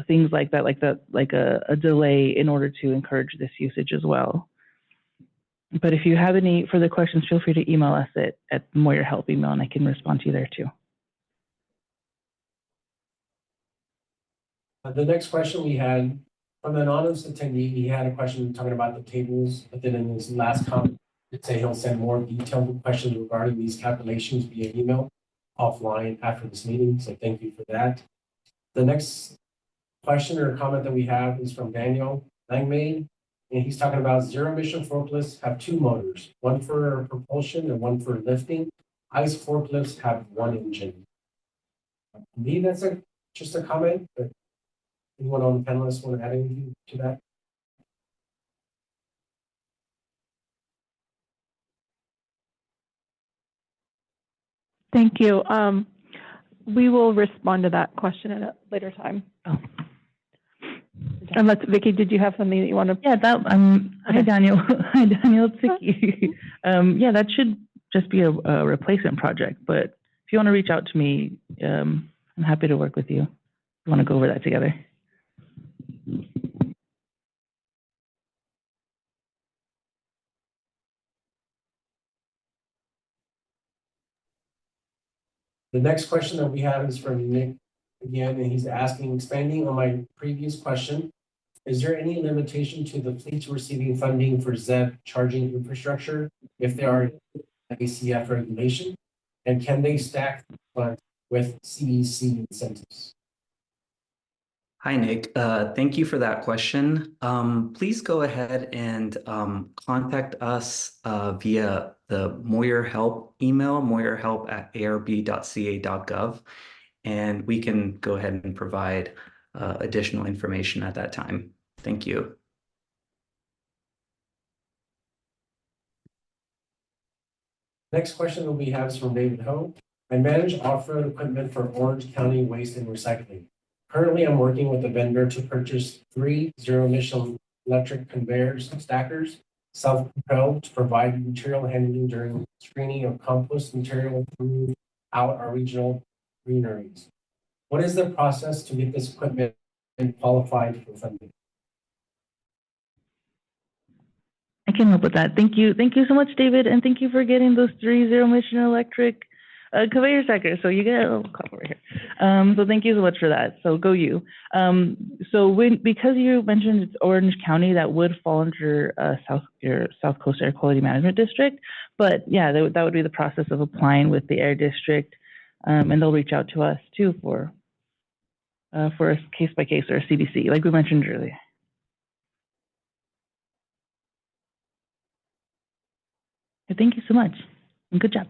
things like that, like a delay in order to encourage this usage as well. But if you have any further questions, feel free to email us at Moyer Help email, and I can respond to you there too. The next question we had from an anonymous attendee, he had a question talking about the tables, but then in his last comment, he'd say he'll send more detailed questions regarding these calculations via email offline after this meeting. So thank you for that. The next question or comment that we have is from Daniel Langmaid, and he's talking about zero emission forklifts have two motors, one for propulsion and one for lifting. ICE forklifts have one engine. I believe that's just a comment, but anyone on the panelists want to add anything to that? Thank you. We will respond to that question at a later time. Oh. Unless, Vicky, did you have something that you want to? Yeah, hi, Daniel. Hi, Daniel. It's Vicky. Yeah, that should just be a replacement project. But if you want to reach out to me, I'm happy to work with you. We want to go over that together. The next question that we have is from Nick again, and he's asking, expanding on my previous question, is there any limitation to the fleets receiving funding for ZEV charging infrastructure if they are ACF regulation? And can they stack front with CEC incentives? Hi, Nick. Thank you for that question. Please go ahead and contact us via the Moyer Help email, moyerhelp@arb.ca.gov, and we can go ahead and provide additional information at that time. Thank you. Next question that we have is from David Ho. I manage off-road equipment for Orange County Waste and Recycling. Currently, I'm working with a vendor to purchase 3 zero-emission electric conveyors, stackers, self-propelled to provide material handling during screening of compost material throughout our regional greeneries. What is the process to get this equipment qualified for funding? I can help with that. Thank you. Thank you so much, David. And thank you for getting those 3 zero-emission electric conveyor stackers. So you get a little cup over here. So thank you so much for that. So go you. Because you mentioned it's Orange County, that would fall under your South Coast Air Quality Management District. But yeah, that would be the process of applying with the Air District. And they'll reach out to us too for a case by case or a CDC, like we mentioned earlier. Thank you so much, and good job.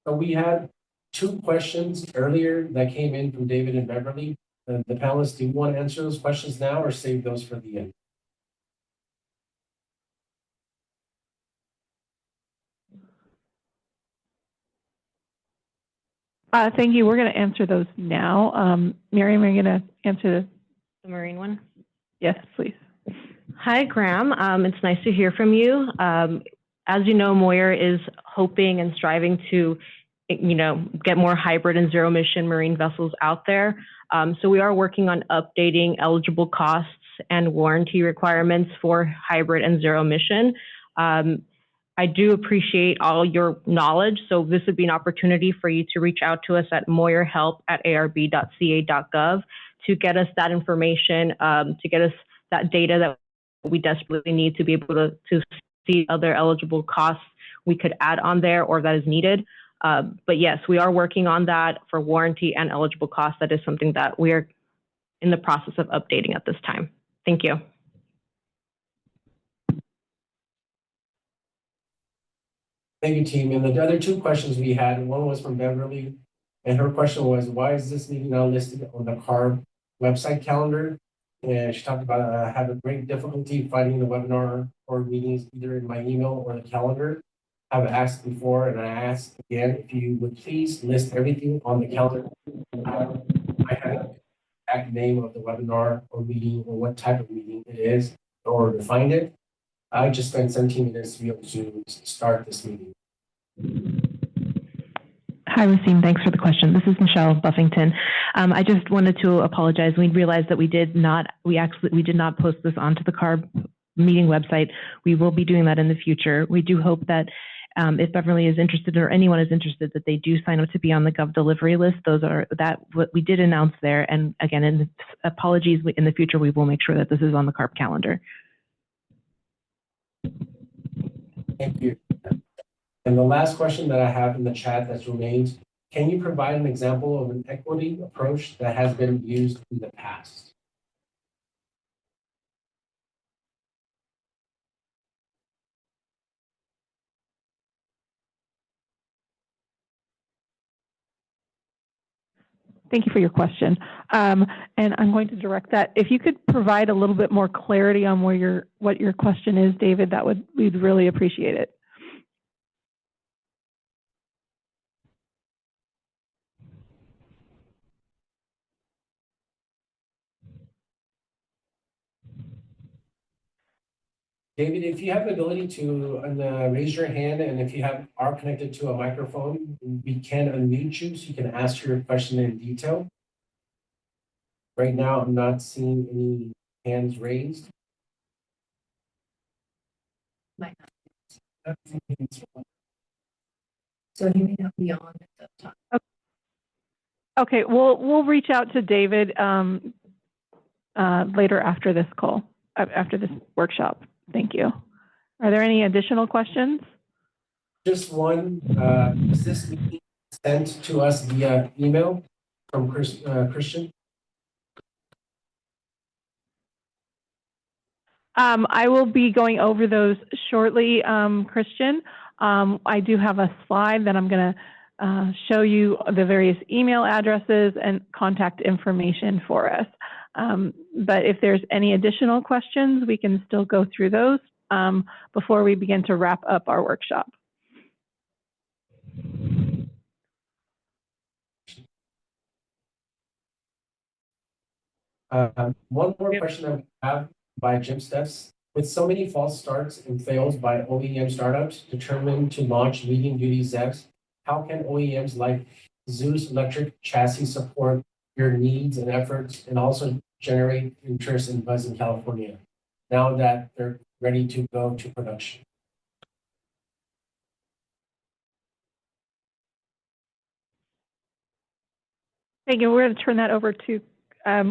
So we had 2 questions earlier that came in from David and Beverly. The panelists, do you want to answer those questions now or save those for the end? Thank you. We're going to answer those now. Miriam, are you going to answer The marine one? Yes, please. Hi, Graham. It's nice to hear from you. As you know, Moyer is hoping and striving to, get more hybrid and zero-emission marine vessels out there. So we are working on updating eligible costs and warranty requirements for hybrid and zero-emission. I do appreciate all your knowledge, so this would be an opportunity for you to reach out to us at moyerhelp@arb.ca.gov to get us that information, to get us that data that we desperately need to be able to see other eligible costs we could add on there or that is needed. But yes, we are working on that for warranty and eligible costs. That is something that we are in the process of updating at this time. Thank you. Thank you, team. And the other 2 questions we had, one was from Beverly, and her question was, why is this meeting now listed on the CARB website calendar? And she talked about I have a great difficulty finding the webinar or meetings either in my email or the calendar. I've asked before and I asked again, if you would please list everything on the calendar. I have the exact name of the webinar or meeting or what type of meeting it is in order to find it. I just spent 17 minutes to be able to start this meeting. Hi, Racine. Thanks for the question. This is Michelle Buffington. I just wanted to apologize. We realized that we did not post this onto the CARB meeting website. We will be doing that in the future. We do hope that if Beverly is interested or anyone is interested, that they do sign up to be on the Gov delivery list. What we did announce there. And again, apologies, in the future, we will make sure that this is on the CARB calendar. Thank you. And the last question that I have in the chat that's remained, can you provide an example of an equity approach that has been used in the past? Thank you for your question. And I'm going to direct that. If you could provide a little bit more clarity on what your question is, David, we'd really appreciate it. David, if you have the ability to raise your hand, and if you are connected to a microphone, we can unmute you so you can ask your question in detail. Right now, I'm not seeing any hands raised. Might not. So he may not be on at that time. Okay, we'll reach out to David later after this call, after this workshop. Thank you. Are there any additional questions? Just one, is this meeting sent to us via email from Christian? I will be going over those shortly, Christian. I do have a slide that I'm going to show you the various email addresses and contact information for us. But if there's any additional questions, we can still go through those before we begin to wrap up our workshop. One more question that we have by Jim Steffs. With so many false starts and fails by OEM startups determined to launch medium duty ZEVs, how can OEMs like Zeus Electric Chassis support your needs and efforts and also generate interest in buzz in California now that they're ready to go to production? Thank you. We're going to turn that over to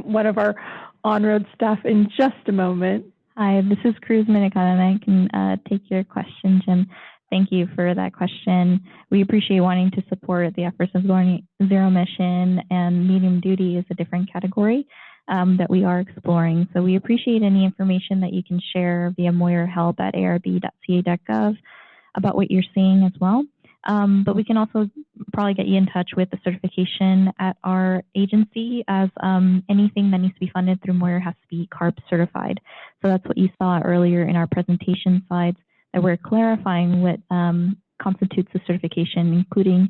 one of our on-road staff in just a moment. Hi, this is Cruz Minicon, and I can take your question, Jim. Thank you for that question. We appreciate wanting to support the efforts of zero emission, and medium duty is a different category that we are exploring. So we appreciate any information that you can share via moyerhelp@arb.ca.gov about what you're seeing as well. But we can also probably get you in touch with the certification at our agency, as anything that needs to be funded through Moyer has to be CARB certified. So that's what you saw earlier in our presentation slides, that we're clarifying what constitutes a certification, including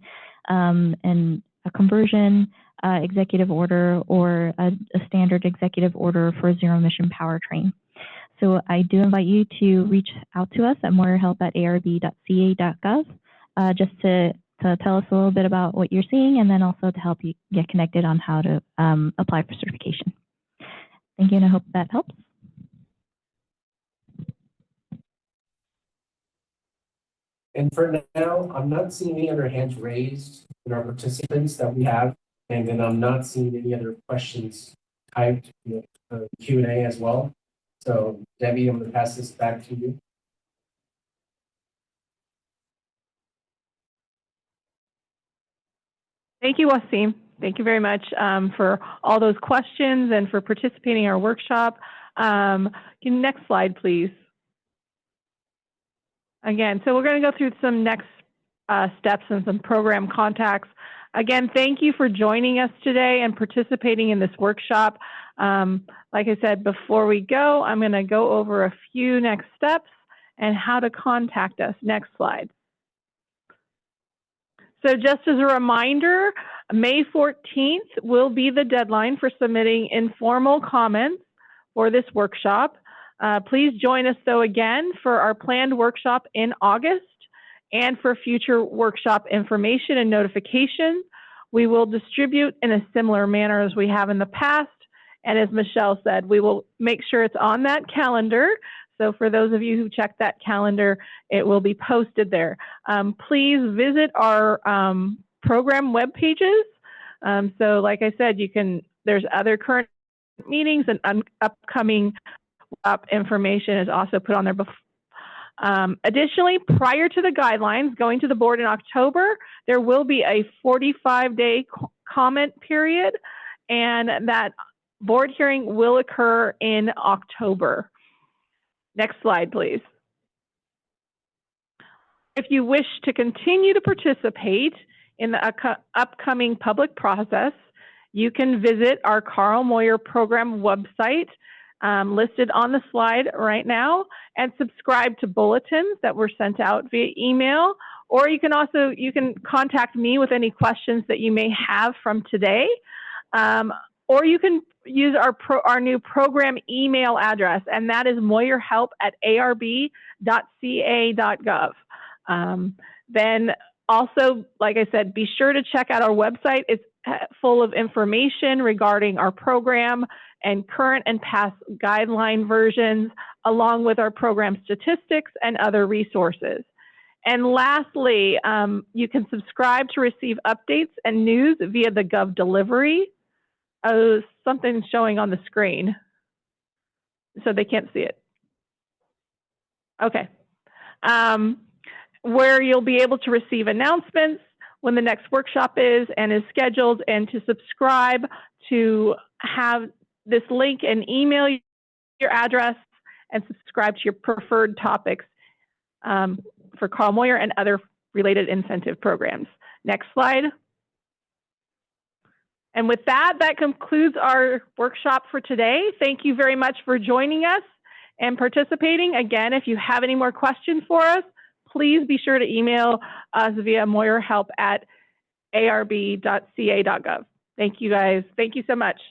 a conversion, executive order, or a standard executive order for a zero emission powertrain. So I do invite you to reach out to us at moyerhelp@arb.ca.gov. Just to tell us a little bit about what you're seeing, and then also to help you get connected on how to apply for certification. Thank you, and I hope that helps. And for now, I'm not seeing any other hands raised in our participants that we have, and then I'm not seeing any other questions typed in the Q&A as well. So Debbie, I'm going to pass this back to you. Thank you, Wasim. Thank you very much for all those questions and for participating in our workshop. Next slide, please. Again, so we're going to go through some next steps and some program contacts. Again, thank you for joining us today and participating in this workshop. Like I said, before we go, I'm going to go over a few next steps and how to contact us. Next slide. So just as a reminder, May 14th will be the deadline for submitting informal comments for this workshop. Please join us, though, again for our planned workshop in August, and for future workshop information and notification. We will distribute in a similar manner as we have in the past. And as Michelle said, we will make sure it's on that calendar. So for those of you who check that calendar, it will be posted there. Please visit our program web pages. So like I said, there's other current meetings, and upcoming information is also put on there. Additionally, prior to the guidelines going to the board in October, there will be a 45-day comment period, and that board hearing will occur in October. Next slide, please. If you wish to continue to participate in the upcoming public process, you can visit our Carl Moyer Program website listed on the slide right now, and subscribe to bulletins that were sent out via email. Or you can contact me with any questions that you may have from today. Or you can use our new program email address, and that is moyerhelp@arb.ca.gov. Then also, like I said, be sure to check out our website. It's full of information regarding our program and current and past guideline versions, along with our program statistics and other resources. And lastly, you can subscribe to receive updates and news via the Gov delivery. Something's showing on the screen, so they can't see it. Okay. where you'll be able to receive announcements when the next workshop is and is scheduled, and to subscribe to have this link and email your address and subscribe to your preferred topics for Carl Moyer and other related incentive programs. Next slide. And with that, that concludes our workshop for today. Thank you very much for joining us and participating. Again, if you have any more questions for us, please be sure to email us via moyerhelp@arb.ca.gov. Thank you guys. Thank you so much.